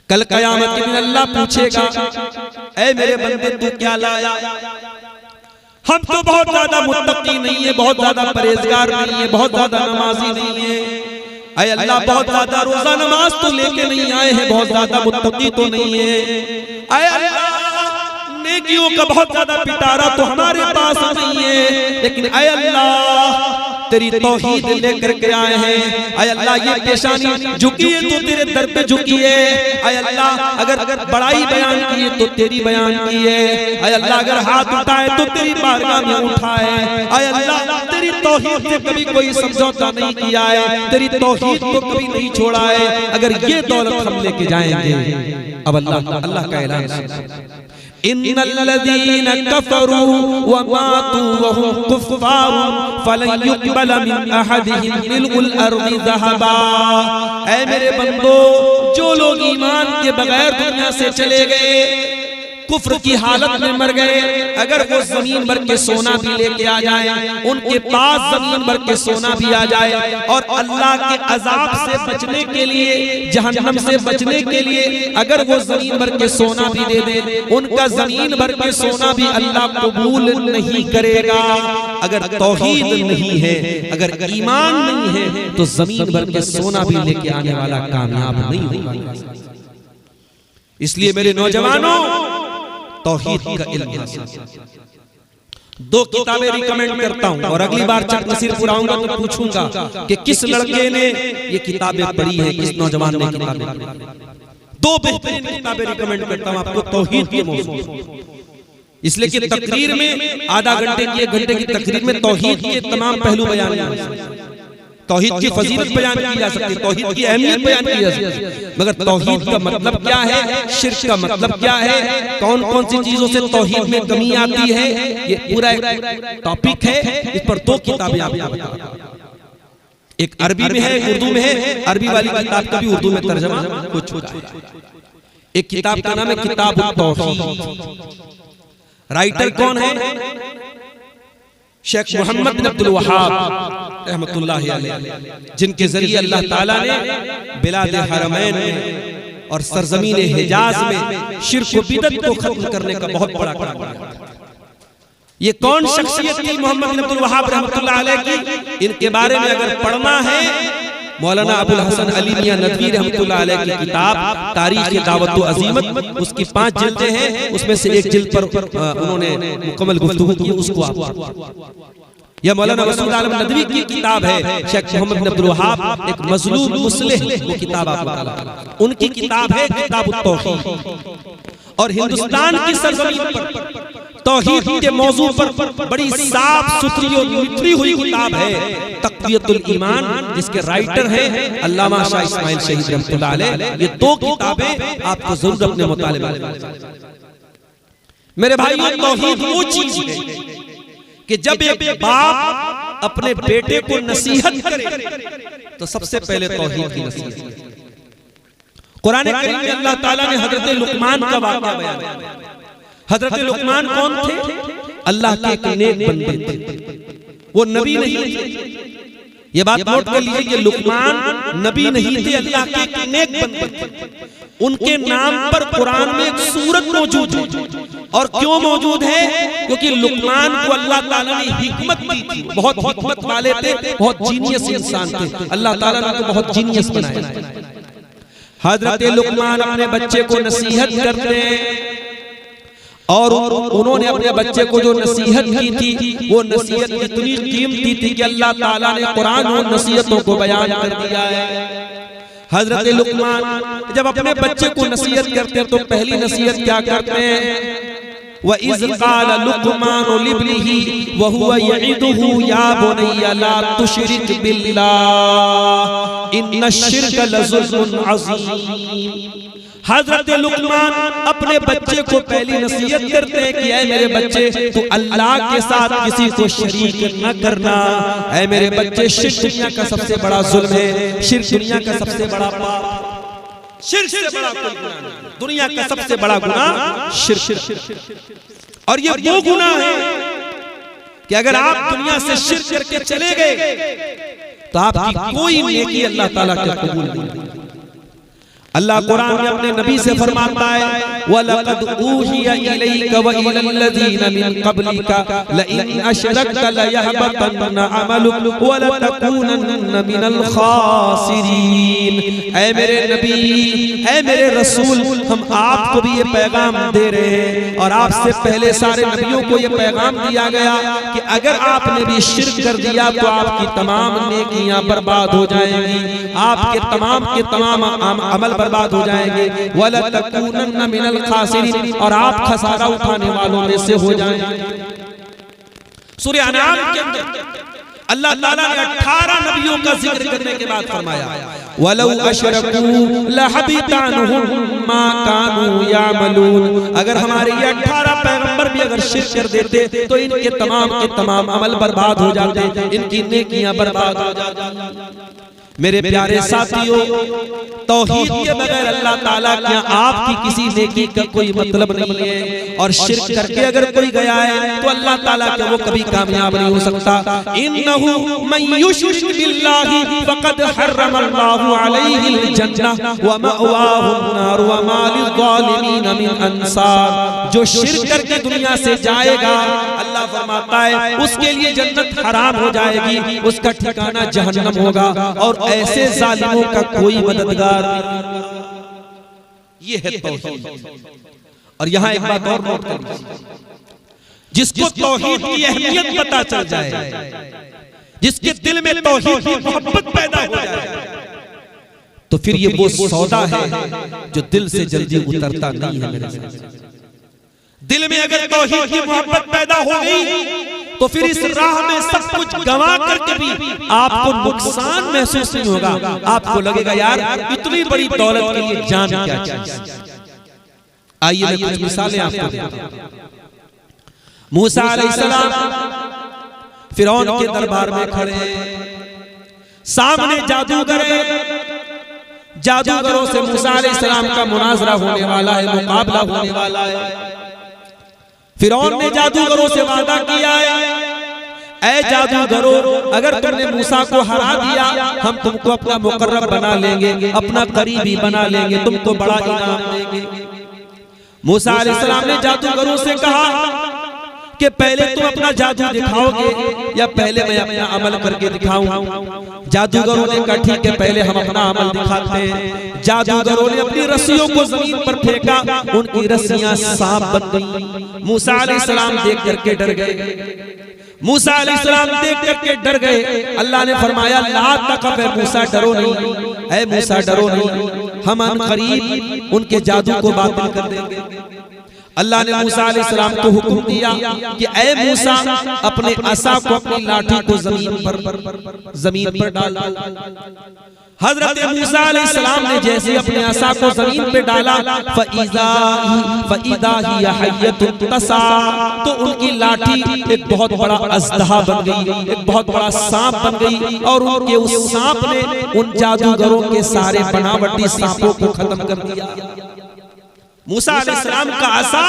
कल कयामत के दिन अल्लाह पूछेगा, ऐ मेरे बंदे तू क्या लाया? हम तो बहुत ज्यादा मुत्तकी नहीं है, बहुत ज्यादा परहेजगार नहीं है, बहुत ज्यादा नमाजी नहीं है। ऐ अल्लाह बहुत ज्यादा रोजा नमाज तो लेके नहीं आए हैं, बहुत ज्यादा मुत्तकी तो नहीं है। ऐ अल्लाह नेकियों का बहुत ज्यादा पिटारा तो हमारे पास नहीं है, लेकिन ऐ अल्लाह तेरी तौहीद लेकर के आए हैं। ऐ अल्लाह ये पेशानी झुकी है तो तेरे दर पे झुकी है। ऐ अल्लाह अगर बड़ाई बयान की है तो तेरी बयान की है। ऐ अल्लाह अगर हाथ उठाए तो तेरी बारगाह में उठाए। ऐ अल्लाह तेरी तौहीद से कभी कोई समझौता नहीं किया है, तेरी तौहीद को कभी नहीं छोड़ा है। अगर ये दौलत हम लेके जाएंगे, अब अल्लाह का ऐलान, इन्नल्लज़ीना कफ़रू व मातू व हुम कुफ़्फ़ार फलन युक़बल मिन अहदिहिम मिल्उल अर्ज़ि ज़हबा। ऐ मेरे बंदो, जो लोग ईमान के बगैर दुनिया से चले गए, कुफ्र की हालत में मर गए, अगर वो जमीन भर के सोना भी लेके आ जाए, उनके पास जमीन भर के सोना भी आ जाए, और अल्लाह के अजाब से बचने के लिए, जहन्नम से बचने के लिए अगर वो जमीन भर के सोना भी दे दे, उनका जमीन भर के सोना भी अल्लाह कबूल नहीं करेगा। अगर तौहीद नहीं है, अगर ईमान नहीं है, तो जमीन भर के सोना भी लेके आने वाला कामयाब नहीं होगा। इसलिए मेरे नौजवानों, तौहीद का इल्म हासिल। दो किताबें रिकमेंड करता हूं, और अगली बार चक नसीर पुराऊंगा तो पूछूंगा कि किस लड़के ने ये किताबें पढ़ी हैं, किस नौजवान ने किताबें पढ़ी। दो बेहतरीन किताबें रिकमेंड करता हूं आपको तौहीद के मौजूद, इसलिए कि तकरीर में आधा घंटे की, 1 घंटे की तकरीर में तौहीद के तमाम पहलू बयान किए जा सकते हैं, तौहीद की फजीलत बयान की जा सकती है, तौहीद की अहमियत बयान की जा सकती है, मगर तौहीद का मतलब क्या है, शिर्क का मतलब क्या है, कौन कौन सी चीजों से तौहीद में कमी आती है, ये पूरा एक टॉपिक है। इस पर 2 किताबें आपको बताऊं, एक अरबी में है, एक उर्दू में है। अरबी वाली किताब का भी उर्दू में तर्जमा हो चुका है। एक किताब का नाम है किताब तौहीद। राइटर कौन है? शेख मोहम्मद बिन अब्दुल वहाब रहमतुल्लाहि अलैह, जिनके जरिए अल्लाह ताला ने बिलाद हरमैन में और सरजमीन हिजाज में शिर्क व बिदअत को खत्म करने का बहुत बड़ा काम किया। ये कौन शख्सियत थी मोहम्मद बिन अब्दुल वहाब रहमतुल्लाह अलैह की? इनके बारे में अगर पढ़ना है, मौलाना अबुल हसन अली मियां नदवी रहमतुल्लाह अलैह की किताब तारीख दावत व अजीमत, उसकी 5 जिल्दें हैं, उसमें से एक जिल्द पर उन्होंने मुकम्मल गुफ्तगू की, उसको आप। यह मौलाना मसूद आलम नदवी की किताब है, शेख मोहम्मद बिन अब्दुल वहाब एक मजलूम मुस्लिह, वो किताब आपको, उनकी किताब है किताब तौहीद। और हिंदुस्तान की सरजमीन पर तौहीद के मौजू पर बड़ी साफ सुथरी और निखरी हुई किताब है तक़वियतुल ईमान, जिसके राइटर हैं अल्लामा शाह इस्माइल शहीद रहमतुल्लाह अलैह। ये 2 किताबें आपको जरूर अपने मुताले में। मेरे भाइयों, तौहीद वो चीज है कि जब एक बाप अपने बेटे को नसीहत करे तो सबसे पहले तौहीद की नसीहत। कुरान करीम में अल्लाह ताला ने हजरत लुकमान का वाक़या बयान किया। हजरत लुकमान कौन थे? अल्लाह के एक नेक बंदे थे, वो नबी नहीं थे। ये बात नोट कर लीजिए कि लुकमान नबी नहीं थे, अल्लाह के एक नेक बंदे थे। उनके नाम पर कुरान में एक सूरत मौजूद है। और क्यों मौजूद है? क्योंकि लुकमान को अल्लाह ताला ने हिकमत दी थी, बहुत हिकमत वाले थे, बहुत जीनियस इंसान थे। अल्लाह ताला ने उनको बहुत जीनियस बनाया। हजरत लुकमान अपने बच्चे को नसीहत करते हैं, और उन्होंने अपने बच्चे को जो नसीहत की थी, वो नसीहत इतनी कीमती थी कि अल्लाह ताला ने कुरान और नसीहतों को बयान कर दिया है। हजरत लुकमान जब अपने बच्चे को नसीहत करते हैं तो पहली नसीहत क्या करते हैं? व इज़ क़ाल लुकमान लिब्निही व हुवा यईदुहु या बुनय्या ला तुशरिक बिल्लाह इन्नश्शिर्क लज़ुल्मुन अज़ीम। हजरत लुकमान अपने बच्चे को पहली नसीहत करते हैं कि ऐ मेरे बच्चे, तू अल्लाह के साथ किसी को शरीक न करना। ऐ मेरे बच्चे, शिर्क दुनिया का सबसे बड़ा जुल्म है, शिर्क दुनिया का सबसे बड़ा पाप, शिर्क से बड़ा कोई गुनाह नहीं। दुनिया का सबसे बड़ा गुनाह शिर्क। और ये वो गुनाह है कि अगर आप दुनिया से शिर्क करके चले गए तो आपकी कोई नेकी अल्लाह ताला के कबूल नहीं। अल्लाह कुरान में अपने नबी से फरमाता है वलक़द ऊहिया इलैका व इलल्लज़ीना मिन क़ब्लिका लइन अशरकता लयहबतन्न अमलुक व लतकूनन्न मिनल खासिरीन। ऐ मेरे नबी, ऐ मेरे रसूल, हम आपको भी ये पैगाम दे रहे हैं और आपसे पहले सारे नबियों को ये पैगाम दिया गया कि अगर आपने भी शिर्क कर दिया तो आपकी तमाम नेकियां बर्बाद हो जाएंगी, आपके तमाम अमल बर्बाद हो जाएंगे। वला तकूनन्न मिनल खासिरीन, और आप खसारा उठाने वालों में से हो जाएंगे। सूरह अनाम के अंदर अल्लाह ताला ने 18 नबियों का जिक्र करने के बाद फरमाया वलौ अशरकू लहबिता अन्हुम मा कानू यामलून। अगर हमारे ये 18 पैगंबर भी अगर शिर्क कर देते तो इनके तमाम अमल बर्बाद हो जाते, इनकी नेकियां बर्बाद हो जाती। मेरे प्यारे साथियों, तौहीद के बगैर अल्लाह ताला क्या आपकी किसी नेकी का कोई मतलब नहीं है, और शिर्क करके अगर कोई गया है तो अल्लाह ताला का वो कभी कामयाब नहीं हो सकता। इन्नहु मन युश्रिक बिल्लाहि फक़द हर्रमल्लाहु अलैहिल जन्नह व मअवाहुन नार व मा लिज़्ज़ालिमीन मिन अंसार। जो शिर्क करके दुनिया से जाएगा, अल्लाह फरमाता है उसके लिए जन्नत हराम हो जाएगी, उसका ठिकाना जहन्नम होगा, और ऐसे जालिमों का कोई मददगार नहीं। ये है तौहीद। और यहां एक बात और नोट कर लीजिए, जिसको तौहीद की अहमियत पता चल जाए, जिसके दिल में तौहीद की मोहब्बत पैदा हो जाए, तो फिर ये वो सौदा है जो दिल से जल्दी उतरता नहीं है। मेरे साथ दिल में अगर तौहीद की मोहब्बत पैदा हो गई तो फिर इस राह में सब कुछ गंवा करके भी आपको नुकसान महसूस नहीं होगा। आपको लगेगा यार इतनी बड़ी दौलत के लिए जान क्या चीज। आइए मैं कुछ मिसालें आपको देता हूं। मूसा अलैहिस्सलाम फिरौन के दरबार में खड़े, सामने जादूगर है, जादूगरों से मूसा अलैहिस्सलाम का मुनाजरा होने वाला है, मुकाबला होने वाला है। फिरौन ने जादूगरों से वादा किया है, ऐ जादूगरों, अगर तुमने मूसा को हरा दिया हम तुमको अपना मुकर्रब बना लेंगे, अपना करीबी बना लेंगे, तुमको बड़ा इनाम देंगे। मूसा अलैहिस्सलाम ने जादूगरों से कहा कि पहले तुम अपना जादू दिखाओगे या पहले मैं अपना अमल करके दिखाऊं। जादूगरों ने कहा ठीक है, पहले हम अपना अमल दिखाते हैं। जादूगरों ने अपनी रस्सियों को जमीन पर फेंका, उनकी रस्सियां सांप बन गई। मूसा अलैहिस्सलाम देख करके डर गए, मूसा अलैहिस्सलाम देख करके डर गए। अल्लाह ने फरमाया ला तखफ, मूसा डरो नहीं, ऐ मूसा डरो नहीं, हम अनकरीब उनके जादू को बातिल कर देंगे। अल्लाह ने मूसा अलैहिस्सलाम को हुक्म दिया कि ऐ मूसा अपने असा को, अपनी लाठी को जमीन पर डाल। हजरत मूसा अलैहिस्सलाम ने जैसे अपने असा को जमीन पे डाला, फइदा हिया हय्यतुन तसा, तो उनकी लाठी एक बहुत बड़ा अज़दहा बन गई, एक बहुत बड़ा सांप बन गई, और उनके उस सांप ने उन जादूगरों के सारे बनावटी सांपों को खत्म कर दिया। मूसा अलैहिस्सलाम का आसा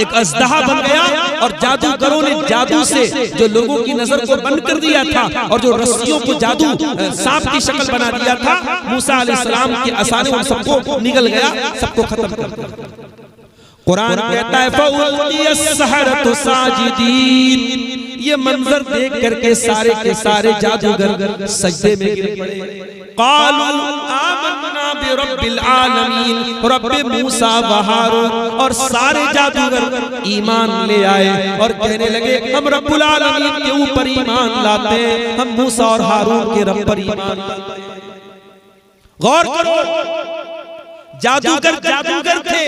एक अज़दहा बन गया, और जादूगरों ने जादू से जो लोगों की नजर को बंद कर दिया था और जो रस्सियों को जादू सांप की शक्ल बना दिया था, मूसा अलैहिस्सलाम के आसा ने उन सबको निगल गया, सबको खत्म कर दिया। कुरान कहता है फउल्कियस सहरतु साजिदीन, ये मंजर देख करके सारे के सारे जादूगर सजदे में गिर पड़े। क़ालू आमन्ना बिरब्बिल आलमीन, रब्बे मूसा व हारून, और सारे जादूगर ईमान ले आए और कहने लगे हम रब्बुल आलमीन के ऊपर ईमान लाते हैं, हम मूसा और हारून के रब पर ईमान लाते हैं। गौर करो, जादूगर थे,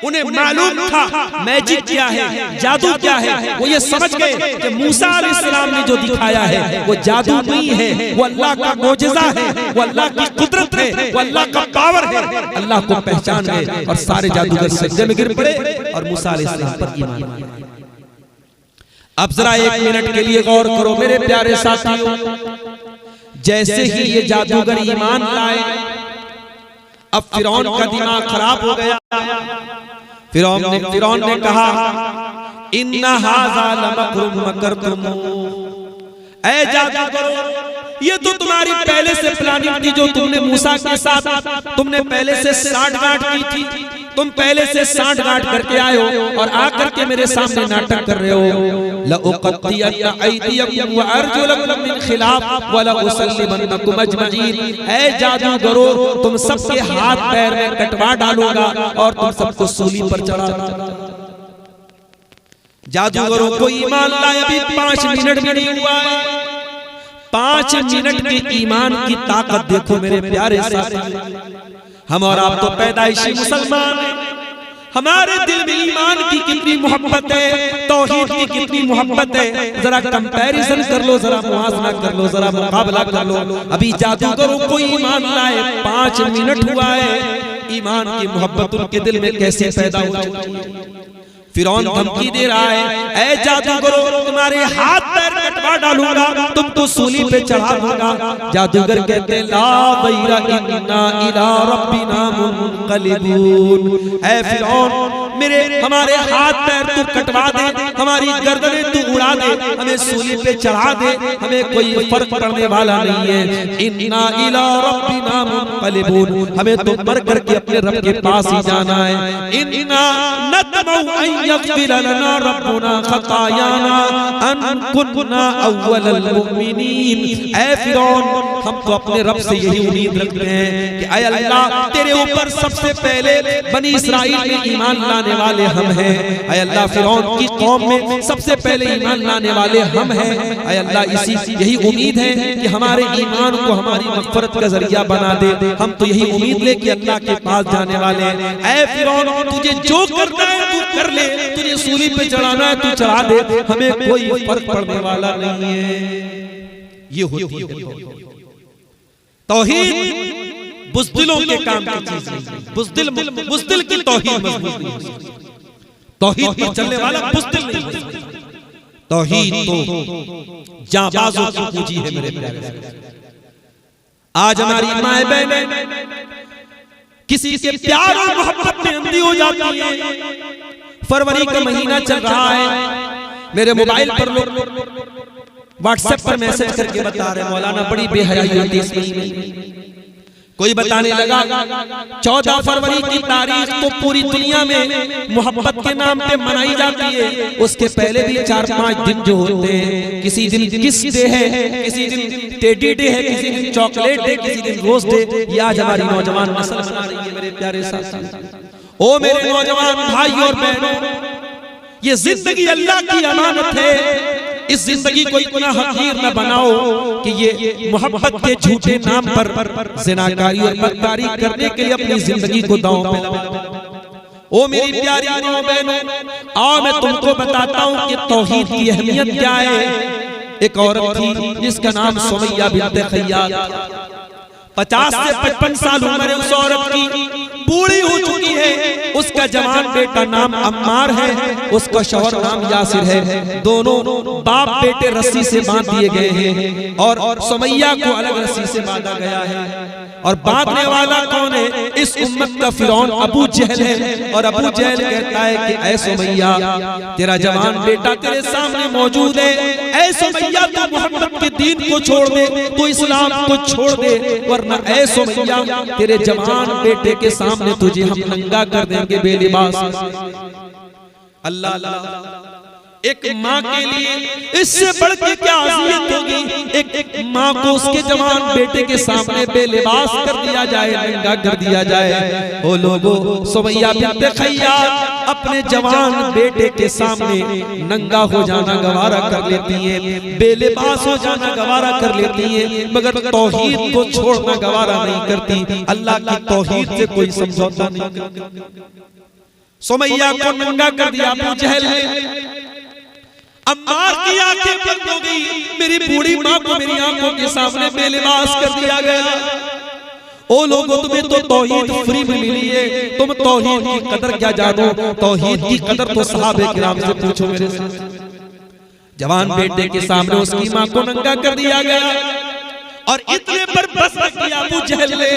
उन्हें मालूम था मैजिक क्या है, जादू क्या है। वो ये समझ गए कि मूसा अलैहिस्सलाम ने जो दिखाया है वो जादू नहीं है, वो अल्लाह का मोजज़ा है, वो अल्लाह की कुदरत है, वो अल्लाह का पावर है। अल्लाह को पहचान गए और सारे जादूगर सजदे में गिर पड़े और मूसा अलैहिस्सलाम पर ईमान लाए। अब जरा एक मिनट के लिए गौर करो मेरे प्यारे साथियों, जैसे ही ये जादूगर ईमान लाए, अब फिरौन का दिमाग खराब हो गया। फिरौन ने कहा इन्ना हाज़ा लमकरुम मकरतुम, ऐ जादूगरों ये तो तुम्हारी पहले से प्लानिंग थी, जो तुमने मूसा के साथ तुमने पहले से साठगांठ की थी। तुम पहले से साठगांठ करके आए हो और आकर के मेरे सामने नाटक कर रहे हो। लउक़त्तियन्ना अयदियकुम व अर्जुलकुम मिन खिलाफ व लउसल्लिबन्नकुम अजमईन। ऐ जादूगरों, तुम सबके हाथ पैर में कटवा डालूंगा और तुम सबको सूली पर चढ़ा दूंगा। जादूगरों को ईमान लाए अभी 5 मिनट भी नहीं हुआ है। 5 मिनट के ईमान की ताकत देखो मेरे प्यारे साथी। हम और आप तो पैदाइशी मुसलमान हैं। हमारे दिल में ईमान की कितनी मोहब्बत है, तौहीद की कितनी मोहब्बत है। जरा कंपैरिजन कर लो, जरा मुआवजा कर लो, जरा मुकाबला कर लो। अभी जादूगरों को ईमान लाए 5 मिनट हुआ है, ईमान की मोहब्बत उनके दिल में कैसे पैदा हो चुकी है। फिरौन धमकी दे रहा है, ऐ जादूगरों, तुम्हारे हाथ पैर कटवा डालूंगा, तुमको सूली पे चढ़ा दूंगा। जादूगर कहते ला बैरा इन्ना इला रब्बिना मुनक़लिबून। ऐ फिरौन, मेरे हमारे हाथ पैर तू कटवा दे, हमारी गर्दनें तू उड़ा दे, हमें सूली पे चढ़ा दे, हमें कोई फर्क पड़ने वाला नहीं है। इन्ना इला रब्बिना मुनक़लिबून, हमें तो मर करके अपने रब के पास ही जाना है। इन्ना नतमउ यग़फ़िर लना रब्बुना ख़तायाना अन कुन्ना अव्वलल मुमिनीन। ऐ फिरौन, हम तो अपने रब से यही उम्मीद रखते हैं कि ऐ अल्लाह, तेरे ऊपर सबसे पहले बनी इस्राइल में ईमान लाने वाले हम हैं। ऐ अल्लाह, फिरौन की कौम में सबसे पहले ईमान लाने वाले हम हैं। ऐ अल्लाह, इसी यही उम्मीद है कि हमारे ईमान को हमारी मग़फ़िरत का जरिया बना दे। हम तो यही उम्मीद लेके अल्लाह के पास जाने वाले हैं। ऐ फिरौन, तुझे जो करना है तू कर ले, तुझे सूली पे चढ़ाना है तू चढ़ा दे, हमें कोई फर्क पड़ने वाला नहीं है। ये होती है तौहीद। बुज़दिलों के काम की चीज नहीं। बुज़दिल की तौहीद मजबूत नहीं। तौहीद पर चलने वाला बुज़दिल नहीं। तौहीद तो जाबाजों की पूंजी है मेरे प्यारे। आज हमारी माए बहनें किसी के प्यार और मोहब्बत में अंधी हो जाती है। फरवरी का महीना चल रहा है, मेरे मोबाइल पर लोग व्हाट्सएप पर मैसेज करके बता रहे, मौलाना बड़ी बेहयाई होती है इस महीने। कोई बताने लगा 14 फरवरी की तारीख तो पूरी दुनिया में मोहब्बत के नाम पे मनाई जाती है। उसके पहले भी 4-5 दिन जो होते हैं, किसी दिन किस डे है, किसी दिन टेडी डे है, किसी दिन चॉकलेट डे, किसी दिन रोज डे। ये आज हमारी नौजवान नस्ल मना रही है मेरे प्यारे साथी। ओ मेरे नौजवान भाई और बहनों, ये जिंदगी अल्लाह की अमानत है। इस जिंदगी को इतना हकीर न बनाओ कि ये मोहब्बत के झूठे नाम पर ज़िनाकारी और बदकारी करने के लिए अपनी जिंदगी को दांव पे लगाओ। ओ मेरी प्यारी माँ बहनों, आओ मैं तुमको बताता हूँ कि तौहीद की अहमियत क्या है। एक औरत थी जिसका नाम सुमैया बिन्त खय्यात। 50 से 55 साल उम्र है उस औरत की, बूढ़ी हो चुकी है। उसका जवान बेटा नाम अम्मार है, उसका शौहर नाम यासिर है। दोनों बाप बेटे रस्सी से बांध दिए गए हैं और सुमैया को अलग रस्सी से बांधा गया है। और बांधने वाला कौन है? इस उम्मत का फिरौन अबू जहल है। और अबू जहल कहता है कि ऐ सुमैया, तेरा जवान बेटा तेरे सामने मौजूद है। ऐ सुमैया, तू मोहम्मद के दीन को छोड़ दे, तू इस्लाम को छोड़ दे, वरना ऐ सुमैया, तेरे जवान बेटे के सामने तुझे हम नंगा कर देंगे बेलिबास। अल्लाह, एक माँ के लिए इससे बढ़ के क्या अज़ियत होगी। एक माँ को उसके जवान बेटे के सामने बेलिबास कर दिया जाए, नंगा कर दिया जाए। ओ लोगों, सुमैया बिन्त खय्यात अपने जवान बेटे के सामने नंगा हो जाना गवारा कर लेती हैं, बेलिबास हो जाना गवारा कर लेती हैं, मगर तौहीद को छोड़ना गवारा नहीं करती। अल्लाह की तौहीद से कोई समझौता नहीं करती। सुमैया को नंगा कर दिया अबू जहल ने। अम्मार की आंखें बंद हो गई। मेरी बूढ़ी माँ को मेरी आंखों के सामने बेलिबास कर दिया गया। ओ लोगों, तुम्हें तो तौहीद फ्री में मिली है, तुम तौहीद की कदर क्या जानो? तौहीद की कदर तो सहाबे किराम से पूछो मेरे साथ। जवान बेटे के सामने उसकी माँ को नंगा कर दिया गया। और इतने पर बस किया अबू जहल ने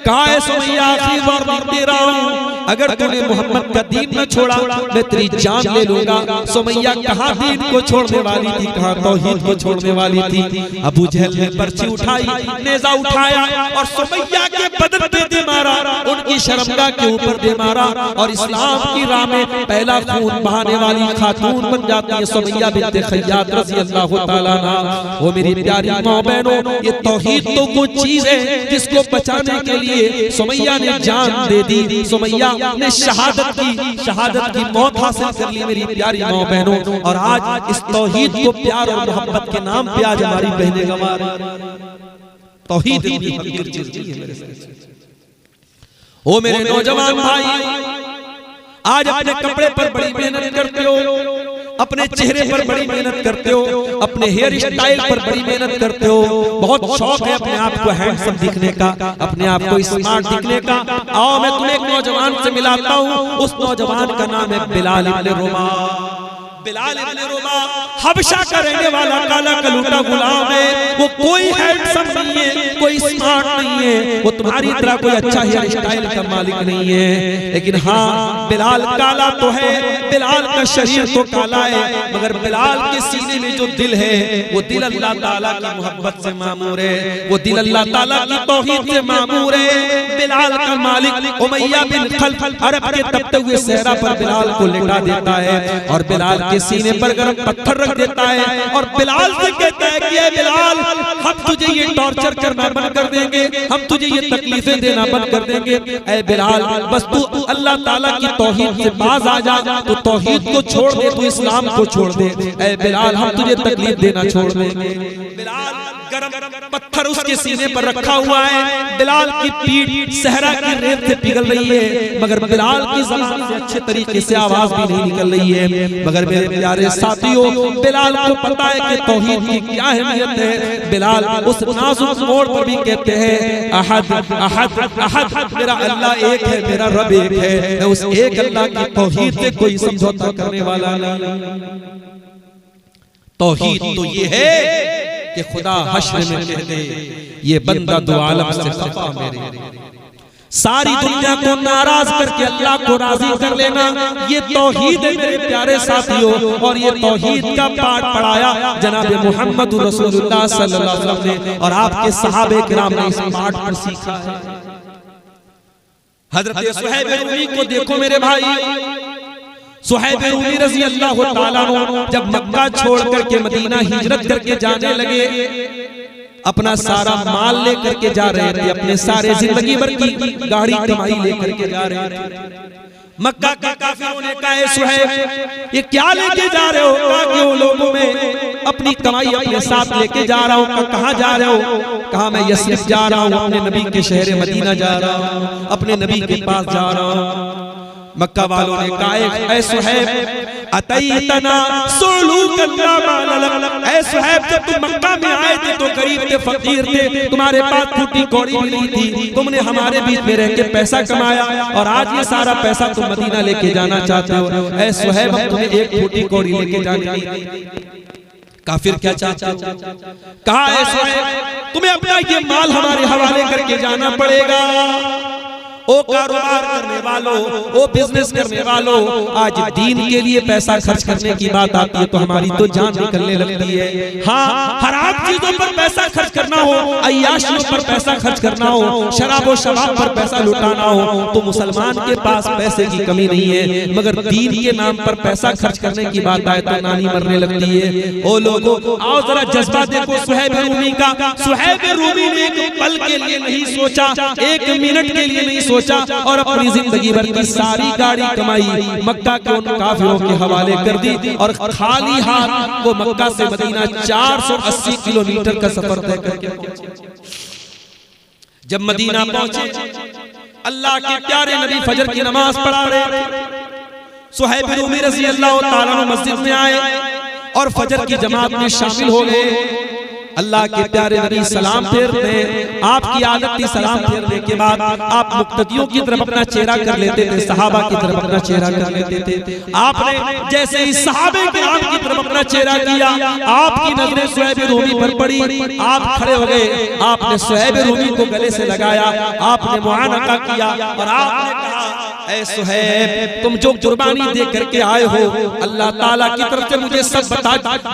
कहा है सुमैया आखिरी बार दे रहा हूं, अगर तूने मोहम्मद का दीन न छोड़ा मैं तेरी जान ले लूंगा। सुमैया कहां दीन को छोड़ने वाली थी, कहां तौहीद को छोड़ने वाली थी। अबू जहल ने पर्ची उठाई, नेजा उठाया और सुमैया के बदन पे दे मारा, उनकी शर्मगाह के ऊपर दे मारा और इस्लाम की राह में पहला खून बहाने वाली खातून बन जाती है सुमैया बिन्त खय्यात रज़ी अल्लाह ताला अन्हा। वो मेरी प्यारी माँ बहनों, ये तौहीद तो वो चीज है जिसको बचाने के लिए सुमैया ने जान दे दी, सुमैया ने शहादत की मौत हासिल कर ली मेरी प्यारी माँ बहनों। और आज इस तौहीद को प्यार और मोहब्बत के नाम पे आज हमारी बहनें गंवा रही। तौहीद ओ मेरे नौजवान भाई, आज अपने कपड़े पर बड़ी मेहनत करते हो, अपने चेहरे पर बड़ी मेहनत करते हो, अपने हेयर स्टाइल पर बड़ी मेहनत करते हो, बहुत शौक है अपने आप को हैंडसम दिखने का, अपने आप को स्मार्ट दिखने का। आओ मैं तुम्हें एक नौजवान से मिलाता हूँ, उस नौजवान का नाम है बिलाल इब्न रुबा। बिलाल इब्न रुबा हबशा का रहने वाला काला कलूटा गुलाम है। वो कोई हैंडसम नहीं है, कोई स्मार्ट नहीं है, वो तुम्हारी तरह कोई अच्छा हेयर स्टाइल का मालिक नहीं है, लेकिन हाँ बिलाल काला तो है, बिलाल का शरीर तो काला है, मगर बिलाल के सीने में जो दिल है वो दिल अल्लाह ताला की मोहब्बत से मामूर है, वो दिल अल्लाह ताला की तौहीद से मामूर है। बिलाल का मालिक उमैया बिन खल्फ अरब के तपते हुए सहरा पर बिलाल को लेटा देता है और बिलाल के सीने पर गर्म पत्थर रख देता है और बिलाल से कहता है कि बिलाल हम तुझे ये टॉर्चर करना बंद कर देंगे, हम तुझे ये तकलीफें देना बंद कर देंगे। ऐ बिलाल बस तू अल्लाह ताला की तौहीद से बाज आ जा, तो तौहीद को छोड़ दे, तू इस्लाम को छोड़ दे। ऐ बिलाल हम तुझे तकलीफ देना छोड़ देंगे। बिलाल गरम पत्थर उसके सीने पर रखा हुआ है, बिलाल की पीठ सहरा की रेत से पिघल रही है, मगर बिलाल की ज़बान से अच्छे तरीके से आवाज भी नहीं निकल रही है। मगर मेरे प्यारे साथियों, बिलाल को पता है कि तौहीद की क्या अहमियत है। बिलाल उस नाजुक मोड़ पर भी कहते हैं अहद अहद अहद, मेरा अल्लाह एक है, मेरा रब एक है, उस एक अल्लाह की तौहीद से कोई समझौता करने वाला नहीं। तौहीद तो ये है कि खुदा हश्र में कह दे ये बंदा दो आलम से खफा मेरे, सारी दुनिया को नाराज करके अल्लाह को राजी कर लेना, ये तौहीद है मेरे प्यारे साथियों। और ये तौहीद का पाठ पढ़ाया जनाब मोहम्मद रसूलुल्लाह सल्लल्लाहु अलैहि वसल्लम ने और आपके सहाबे किराम ने इस पाठ को सीखा है। हजरत सुहैब रूमी को देखो मेरे भाई, सुहैब रूमी रज़ी अल्लाह ताला अन्हु जब मक्का छोड़ करके मदीना हिजरत करके जाने लगे, अपना सारा माल लेकर के जा रहे थे, अपने सारे जिंदगी भर की गाड़ी कमाई लेकर के जा रहे थे। मक्का के काफिरों ने कहा सुहैब ये क्या लेके जा रहे हो? कहा लोगों में अपनी कमाई अपने साथ लेके जा रहा हूँ। कहाँ जा रहे हो? कहा मैं यस्रिब जा रहा हूँ, अपने नबी के शहर मदीना जा रहा हूँ, अपने नबी के पास जा रहा हूँ। मक्का वालों ने कहा ऐ सुहैब अतैतना सुलूकल्ला मालक, ऐ सुहैब जब तुम मक्का में आए थे तो गरीब थे, फकीर थे, तुम्हारे पास फूटी कौड़ी भी नहीं थी, तुमने हमारे बीच में रह के पैसा कमाया और आज ये सारा पैसा तुम मदीना लेके जाना चाहते हो। ऐ सुहैब हम तुम्हें एक फूटी कौड़ी लेके जाने नहीं। काफिर क्या चाहता हो? कहा ऐ सुहैब तुम्हें अपना ये माल हमारे हवाले करके जाना पड़ेगा। ओ कारोबार करने वालों, ओ बिजनेस करने वालों, आज दीन के लिए पैसा खर्च करने की बात आती है तो हमारी तो जान निकलने लगती है। हाँ, हराम चीजों पर पैसा खर्च करना हो, अय्याशियों पर पैसा खर्च करना हो, शराब और शबाब पर पैसा लुटाना हो तो मुसलमान के पास पैसे की कमी नहीं है, मगर दीन के नाम पर पैसा खर्च करने की बात आए तो नानी मरने लगती है। ओ लोगों आओ जरा जज्बा देखो सुहैब रूमी का। सुहैब रूमी ने एक पल के लिए नहीं सोचा, एक मिनट के लिए नहीं सोचा और अपनी जिंदगी भर की सारी गाड़ी कमाई मक्का के उन काफिरों के हवाले कर दी और खाली हाथ वो मक्का से मदीना 480 किलोमीटर का सफर तय करके पहुंचे। जब मदीना पहुंचे, अल्लाह के प्यारे नबी फजर की नमाज पढ़ा रहे थे। सुहैब रूमी रज़ी अल्लाह ताला अन्हु मस्जिद में आए और फजर की जमात में शामिल हो गए। अल्लाह के प्यारे नबी सलाम फेरते हैं, आपकी आदत थी सलाम फेरने के बाद आप मुक्तदियों की तरफ अपना चेहरा कर लेते थे, सहाबा की तरफ अपना चेहरा कर लेते थे। आपने जैसे ही सहाबे किराम की तरफ अपना चेहरा किया, आपकी नजरें सुहैब रूमी पर पड़ी, आप खड़े हो गए, आपने सुहैब रूमी को गले से लगाया, आपने मुआनका किया और आपने कहा, ऐ सुहैब तुम जो कुर्बानी दे करके आए हो अल्लाह ताला की तरफ से मुझे सब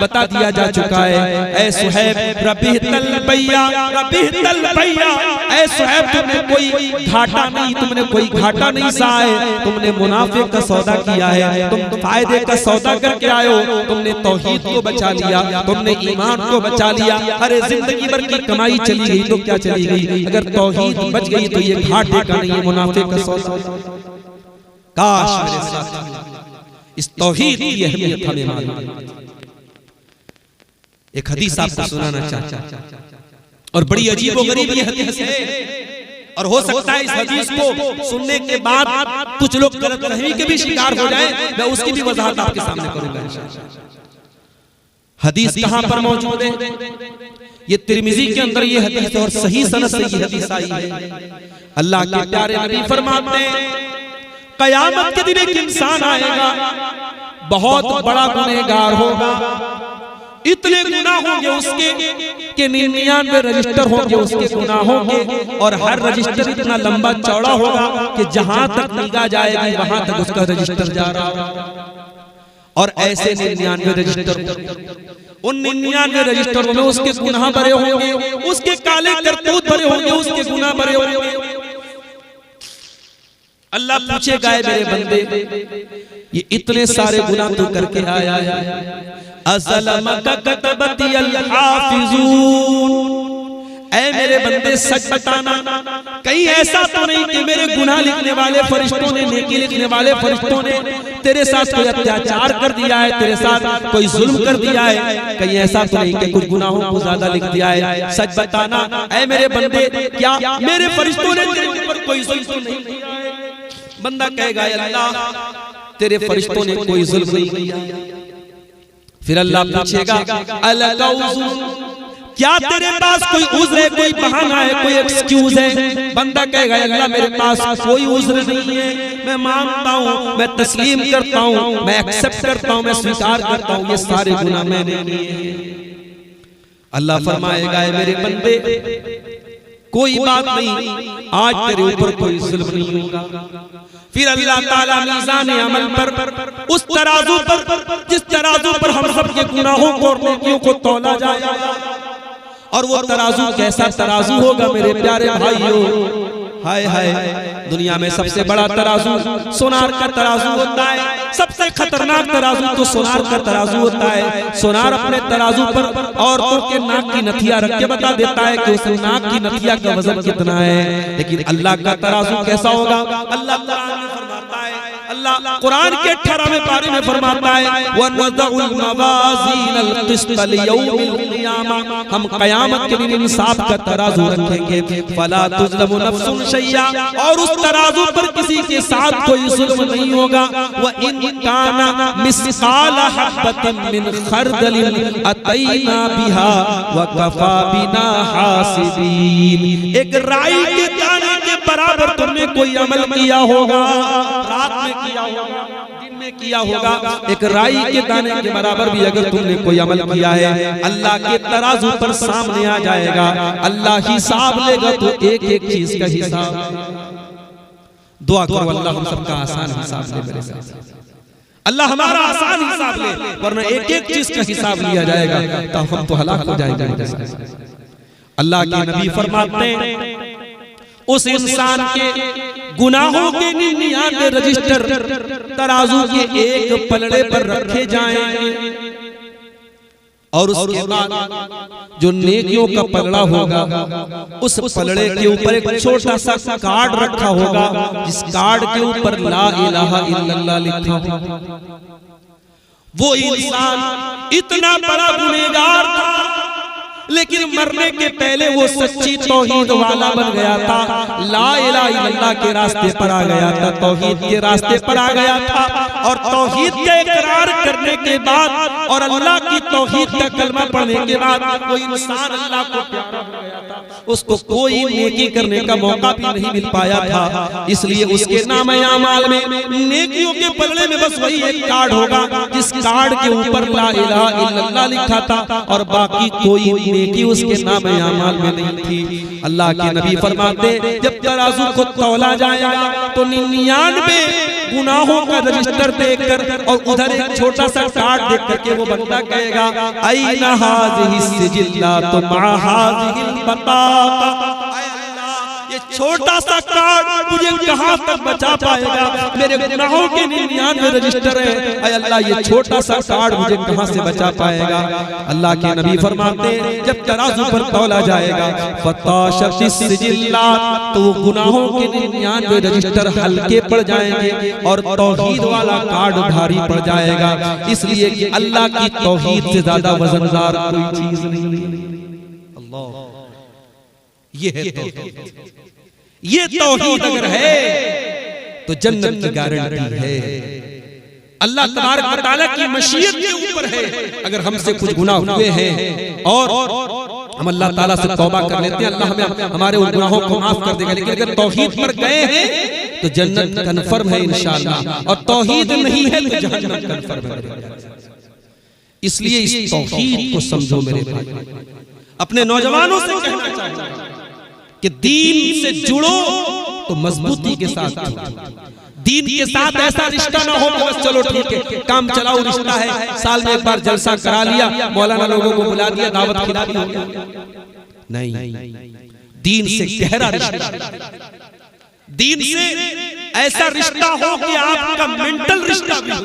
बता दिया जा चुका है। ऐ सुहैब रबीहतल बैया, रबीहतल बैया, ऐ सुहैब तुमने कोई घाटा नहीं, तुमने कोई घाटा नहीं सहा है, तुमने मुनाफे का सौदा किया है, तुम फायदे का सौदा करके आए हो, तुमने तौहीद को बचा लिया, तुमने ईमान को बचा लिया। अरे जिंदगी भर की कमाई चली गई तो क्या चली गई, अगर तौहीद बच गई तो ये घाटे का नहीं, मुनाफे का सौदा। काश मेरे साथ इस तौहीद की अहमियत हमें मालूम। एक हदीस आपको सुनाना चाहता और बड़ी अजीब व गरीब ये हदीस है, और हो सकता है इस हदीस को सुनने के बाद कुछ लोग गलतफहमी के भी शिकार हो जाएं, मैं उसकी भी वजाहत आपके सामने करूंगा इंशाअल्लाह। हदीस कहां पर मौजूद है? ये तिरमिजी के अंदर ये हदीस और सही सनद से ये हदीस आई है। अल्लाह के प्यारे नबी फरमाते हैं, कयामत के दिन एक इंसान आएगा, बहुत बड़ा गुनहगार होगा, इतने गुनाह होंगे उसके कि 99 रजिस्टर होंगे उसके गुनाहों के, और हर रजिस्टर इतना लंबा चौड़ा होगा कि जहां तक निगाह जाएगी वहां तक उसका रजिस्टर जा रहा होगा। और ऐसे 99 रजिस्टर, उन 99 रजिस्टरों में उसके गुनाह भरे होंगे, उसके काले करतूत भरे होंगे, उसके गुनाह भरे होंगे। अल्लाह पूछेगा, मेरे बंदे ये इतने सारे गुनाह तू करके आया है, अज़लमका कतबती अल हाफिज़ून, ऐ मेरे बंदे सच बताना, कहीं ऐसा तो नहीं कि मेरे गुनाह लिखने वाले फरिश्तों ने, नेकी लिखने वाले फरिश्तों ने तेरे साथ कोई अत्याचार कर दिया है, तेरे साथ कोई जुल्म कर दिया है, कहीं ऐसा तो नहीं कि कुछ गुनाहों को ज्यादा लिख दिया है, सच बताना ऐ मेरे बंदे, क्या मेरे फरिश्तों ने तेरे ऊपर कोई जुल्म तो नहीं किया है? बंदा कहेगा, अल्लाह तेरे फरिश्तों ने कोई जुल्म नहीं किया। फिर अल्लाह पूछेगा, अलका उज़्र, क्या तेरे पास कोई उज़्र है, कोई बहाना है, कोई एक्सक्यूज है? बंदा कहेगा, अल्लाह मेरे पास कोई उज़्र नहीं है, मैं मानता हूँ, मैं तस्लीम करता हूँ, मैं एक्सेप्ट करता हूँ, मैं स्वीकार करता हूँ, ये सारे गुनाह मैंने किए। अल्लाह फरमाएगा, मेरे बंदे कोई बात नहीं, आज तेरे ऊपर कोई जुल्म नहीं होगा। फिर अल्लाह ताला मीज़ान अमल पर, उस तराजू पर जिस तराजू पर हम सब के गुनाहों को और नेकियों को तौला जाएगा, और वो तराजू कैसा तराजू होगा मेरे प्यारे भाइयों? हाय हाय, दुनिया में सबसे बड़ा तराजू सोनार का तराजू होता है, सबसे खतरनाक तराजू तो सोनार का तराजू होता है। सोनार अपने तराजू पर औरतों के नाक की नथिया रख के बता देता है कि उस नाक की नथिया का वजन कितना है, लेकिन अल्लाह का तराजू कैसा होगा? अल्लाह कुरान में फरमाता है, अल्लाह कुरान के 18वें पारे में फरमाता है, वनज़उल मवाज़ीनल क़िस्त लियौमिल क़ियामा, हम क़यामत के दिन इंसाफ का तराजू रखेंगे, फला तुज़लमु नफ्सुन शैया, और उस तराजू पर किसी के साथ कोई जुल्म नहीं होगा। व इन काना मिस्काल हब्बतिन मिन खरदलिन अतैना बिहा व कफा बिना हासिबीन, एक राई के दाने के बराबर तुमने कोई अमल किया होगा, रात में किया होगा, दिन में किया होगा, एक राई के दाने के बराबर भी अगर तुमने कोई अमल किया है, अल्लाह के तराजू पर सामने आ जाएगा। अल्लाह हिसाब लेगा तो एक एक चीज का हिसाब। दुआ करो अल्लाह हम सबका आसान हिसाब ले मेरे साथ, अल्लाह हमारा आसान हिसाब ले, वरना एक एक चीज का हिसाब लिया जाएगा तो हम तो हलाक हो जाएंगे। अल्लाह के नबी फरमाते हैं, उस इंसान के गुनाहों के 99 रजिस्टर तराजू के एक पलड़े पर रखे जाएंगे, और उसके बाद जो नेकियों का पलड़ा होगा, उस पलड़े के ऊपर एक छोटा सा कार्ड रखा होगा, जिस कार्ड के ऊपर ला इलाहा इल्लल्लाह लिखा होगा। वो इंसान इतना बड़ा गुनहगार था, लेकिन मरने के पहले वो सच्ची तौहीद वाला बन गया था, ला इलाहा इल्लल्लाह के रास्ते पर आ गया था, तौहीद के रास्ते पर आ गया था, और तौहीद का इकरार करने के बाद और अल्लाह की तौहीद का कलमा पढ़ने के बाद कोई इंसान अल्लाह को प्यारा हो गया था, उसको कोई नेकी करने का मौका भी नहीं मिल पाया था। इसलिए उसके नाम आमाल में नेकियों के पलड़े में बस वही एक कार्ड होगा जिस कार्ड के ऊपर ला इलाहा इल्लल्लाह लिखा था और बाकी कोई नेकी उसके नाम आमाल में नहीं थी। अल्लाह के नबी फरमाते जब तराजू को तौला जाएगा तो 99 गुनाहों का रजिस्टर देखकर और उधर एक छोटा सा कार्ड देख करके वो बंदा कहेगा ऐना हाज़िही सिजिल्लातु मा हाज़िहिल बताक़ा, ये छोटा सा कार्ड मुझे कहां तक बचा पाएगा, मेरे गुनाहों के 99 रजिस्टर है, ऐ अल्लाह ये छोटा सा कार्ड मुझे कहां से बचा पाएगा। अल्लाह के नबी फरमाते जब तराजू पर तौला जाएगा फताशतिस सिजिल्लात, तो गुनाहों के 99 रजिस्टर हल्के पड़ जाएंगे और तौहीद वाला कार्ड भारी पड़ जाएगा। इसलिए कि अल्लाह की तौहीद से ज्यादा वजनदार कोई चीज नहीं है। अल्लाह, ये है तौहीद। ये तौहीद अगर है तो जन्नत की गारंटी है। अल्लाह तबारक व तआला की मशीयत के ऊपर है। अगर हमसे कुछ गुनाह हुए हैं और हम अल्लाह ताला से तौबा कर लेते हैं, अल्लाह हमें हमारे उन गुनाहों को माफ कर देगा। लेकिन अगर तौहीद पर गए हैं तो जन्नत कन्फर्म है इंशाअल्लाह, और तौहीद नहीं है तो जहन्नम कन्फर्म है। इसलिए इस तौहीद को समझो मेरे भाई। अपने नौजवानों से कहना चाहता हूं कि दीन से जुड़ो तो मजबूती के साथ जुड़ो। दीन के साथ ऐसा रिश्ता ना हो कि बस चलो ठीक है काम चलाओ रिश्ता है, साल में एक बार जलसा करा लिया, मौलाना लोगों को बुला दिया, दावत खिला दी, हो गया। नहीं, दीन से गहरा रिश्ता, दीन से ऐसा रिश्ता हो कि आपका मेंटल रिश्ता भी हो,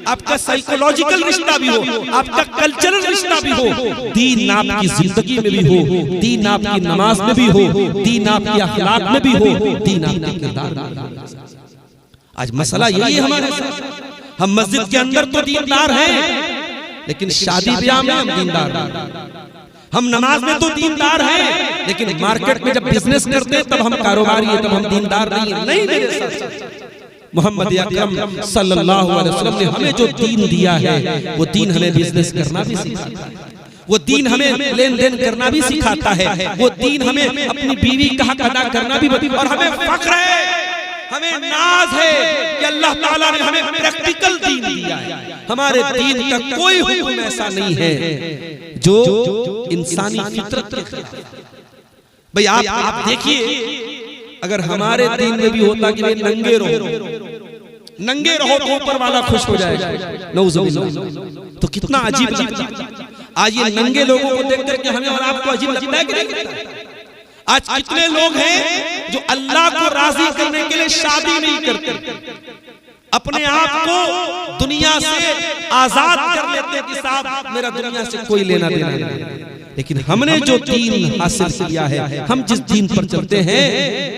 आपका साइकोलॉजिकल रिश्ता भी हो, आपका कल्चरल रिश्ता भी हो, दीन आपकी जिंदगी में भी हो, दीन आपकी नमाज में भी हो, दीन आपके अखलाक में भी हो, दीन आपके किरदार में भी हो। आज मसला यही है हमारे साथ। हम मस्जिद के अंदर तो दीनदार हैं लेकिन शादी ब्याह में हम दीनदार नहीं। हम नमाज में तो दीनदार हैं लेकिन मार्केट में जब बिजनेस करते हैं तब हम कारोबारी हैं, तब हम दीनदार नहीं हैं। नहीं मेरे साथ मोहम्मद अकरम सल्लल्लाहु अलैहि वसल्लम ने हमें जो दीन दिया है वो दीन हमें बिजनेस करना भी सिखाता है, वो दीन हमें लेन देन करना भी सिखाता है, वो दीन हमें अपनी बीवी का हक अदा करना भी, और हमें फख्र है, हमें नाज है कि अल्लाह ताला ने हमें प्रैक्टिकल दीन दिया है। हमारे दीन का कोई हुक्म ऐसा नहीं है जो इंसानी फितरत के खिलाफ। भाई आप देखिए अगर हमारे दीन में भी होता कि नंगे रहो तो ऊपर वाला खुश हो जाएगा, नऊजुबिल्लाह, तो कितना अजीब अजीब। आज ये नंगे लोगों को देख करके हमें और आपको अजीब लगता है कि नहीं लगता है? आज कितने लोग हैं जो अल्लाह को राजी करने के लिए शादी नहीं करते, अपने आप को दुनिया से आजाद कर लेते कि साहब मेरा दुनिया से कोई लेना देना नहीं। लेकिन हमने जो दीन हासिल किया है, हम जिस दीन पर चलते हैं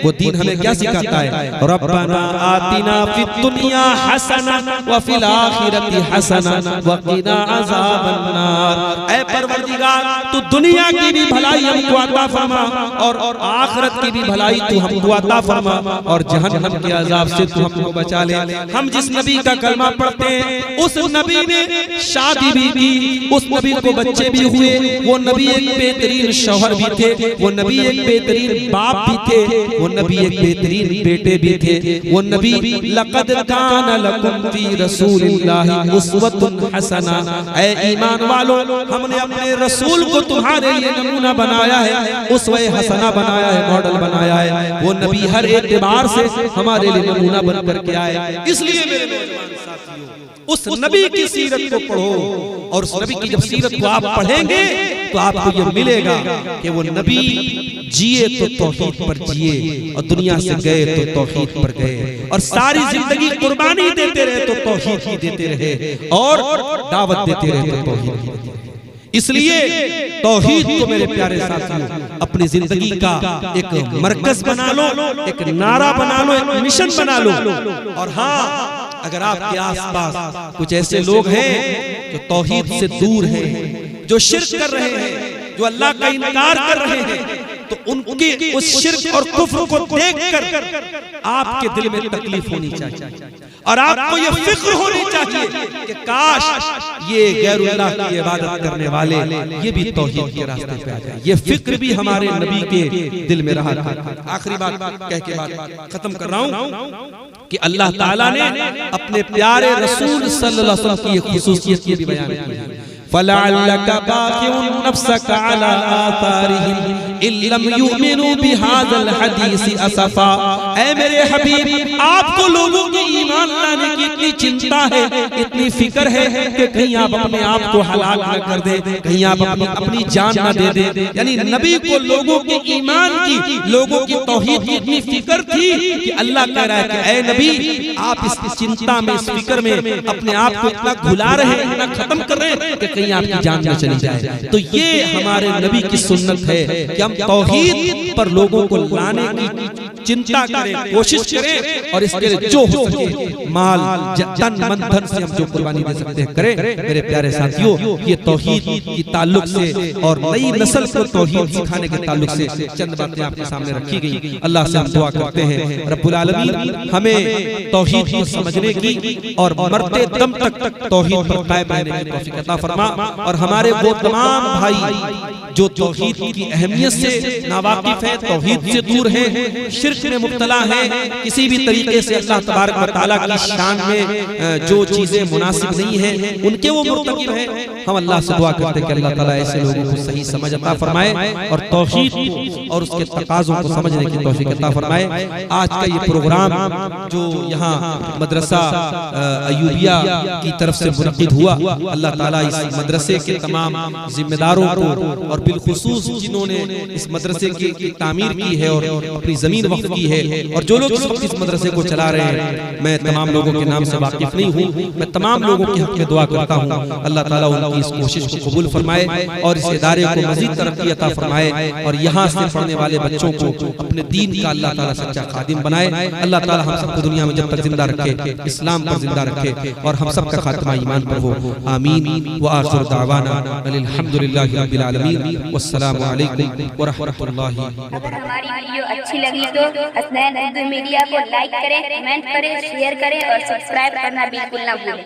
वो दीन हमें क्या सिखाता है? रब्बना आतिना फिद दुनिया हसना व फिल आखिरति हसना व क़िना अज़ाबन नार। ऐ परवरदिगार तू दुनिया की भी भलाई हमको अता फरमा और आखिरत की भी भलाई तू हमको अता फरमा और जहन्नम के अजाब से तू हमको बचा ले। हम जिस नबी का कलमा पढ़ते हैं उस नबी ने शादी भी की, उस नबी को बच्चे भी हुए, वो नबी एक बेहतरीन शौहर भी थे, वो नबी एक बेहतरीन बाप भी थे, वो नबी एक बेहतरीन बेटे भी थे, वो नबी लक़द कान लकुम फी रसूलिल्लाहि उस्वतुन हसना। ऐ ईमान वालों हमने अपने रसूल को तुम्हारे लिए नमूना बनाया है, उसवे हसना बनाया है, मॉडल बनाया है। वो नबी हर एतबार से हमारे लिए नमूना बन करके आए। इसलिए मेरे नौजवान साथियों उस नबी की सीरत को पढ़ो, और उस नबी की जब सीरत को आप पढ़ेंगे तो आपको ये मिलेगा कि वो नबी जिए तो तौहीद पर जिए और दुनिया से गए तो तौहीद पर गए, और सारी जिंदगी कुर्बानी देते रहे तो तौहीद ही देते रहे, और दावत देते रहे तो तौहीद ही देते रहे। इसलिए तौहीद को मेरे प्यारे साथियों अपनी जिंदगी का एक मरकज बना लो, एक नारा बना लो, एक मिशन बना लो। और हाँ, अगर आपके आसपास कुछ ऐसे लोग हैं जो तौहीद से दूर हैं, जो शिर्क कर रहे हैं, जो अल्लाह का इनकार कर रहे हैं, तो उनके उस शिर्क और कुफ्र को देखकर आपके दिल में तकलीफ होनी चाहिए और आपको ये फिक्र होनी चाहिए कि काश ये गैरुल्लाह की इबादत करने वाले ये भी तौहीद के रास्ते पे आ जाए। ये फिक्र भी हमारे नबी के दिल में रहा था। आखिरी बात कह के बात खत्म कर रहा हूं कि अल्लाह ताला ने अपने प्यारे रसूल सल्लल्लाहु अलैहि वसल्लम की एक खुसूसियत भी बयान की है। फलअल्लका बाक़िउन नफ्सका अला आसारिहिम इल्लम युमिनु बिहाज़ल हदीस असफा। ऐ मेरे हबीब, आपको लोगों के ईमान लाने की इतनी चिंता है, इतनी फिक्र है कि कहीं आप अपने आप को हलाक न कर दे, कहीं आप अपनी जान न दे दे। यानी नबी को लोगों के ईमान की, लोगों की तौहीद की इतनी फिक्र थी कि अल्लाह कह रहा है कि ऐ नबी, आप इस चिंता में, इस फिक्र में अपने आप को इतना घुला रहे हैं, इतना खत्म कर रहे हैं कि कहीं आपकी जान न चली जाए। तो ये हमारे नबी की सुन्नत है कि हम तौहीद पर लोगों को लाने की चिंता करें, कोशिश करें और इसके लिए जो हो सके माल, तन, मन, धन से हम जो कुर्बानी दे सकते हैं करें। मेरे प्यारे साथियों, ये तौहीद की ताल्लुक से और नई नस्ल को तौहीद सिखाने के ताल्लुक से चंद बातें आपके सामने रखी गई। अल्लाह से हम दुआ करते हैं रब्बुल आलमीन हमें तौहीद को समझने की और मरते दम तक तौहीद पर कायम रहने की तौफीक अता फरमा और हमारे वो तमाम भाई जो तौहीद की अहमियत से नावाकिफ है, तौहीद से दूर है, शिर्क में मुब्तला है, किसी भी तरीके से अल्लाह तबारक व तआला की शान में जो चीजें मुनासिब नहीं है उनके वो मुर्तकिब है। हम अल्लाह से दुआ करते हैं कि अल्लाह ताला ऐसे लोगों को सही समझ अता फरमाए और तौहीद को और उसके तकाज़ों को समझने की तौफीक अता फरमाए। आज का ये प्रोग्राम जो यहाँ मदरसा अय्यूबिया की तरफ से मुनक़िद हुआ, अल्लाह ताला इस मदरसे के तमाम जिम्मेदारों को और बिलखुसूस जिन्होंने इस मदरसे की तामीर की है और अपनी जमीन वक्फ की है और जो लोग इस वक्त इस मदरसे को चला रहे हैं, मैं तमाम लोगों के नाम से वाकिफ नहीं हूँ, मैं तमाम लोगों के हक में दुआ करता हूँ अल्लाह ताला उनकी इस कोशिश को कबूल फरमाए और इस इदारे को मजीद तरक्की अता फरमाए और यहाँ से पढ़ने वाले बच्चों को अपने दीन का अल्लाह ताला सच्चा खादिम बनाए। अल्लाह ताला हम सबको दुनिया में जब तक जिंदा रखे, इस्लाम पर जिंदा रखे और हम सबका खात्मा ईमान पर हो। आमीन व आखिर दावाना अल्हम्दुलिल्लाहि रब्बिल आलमीन वस्सलामु अलैकुम व रहमतुल्लाहि। अगर हमारी वीडियो अच्छी लगी तो हसनैन उर्दू मीडिया को लाइक करें, कमेंट करें, शेयर करें और सब्सक्राइब करना बिल्कुल ना भूलें।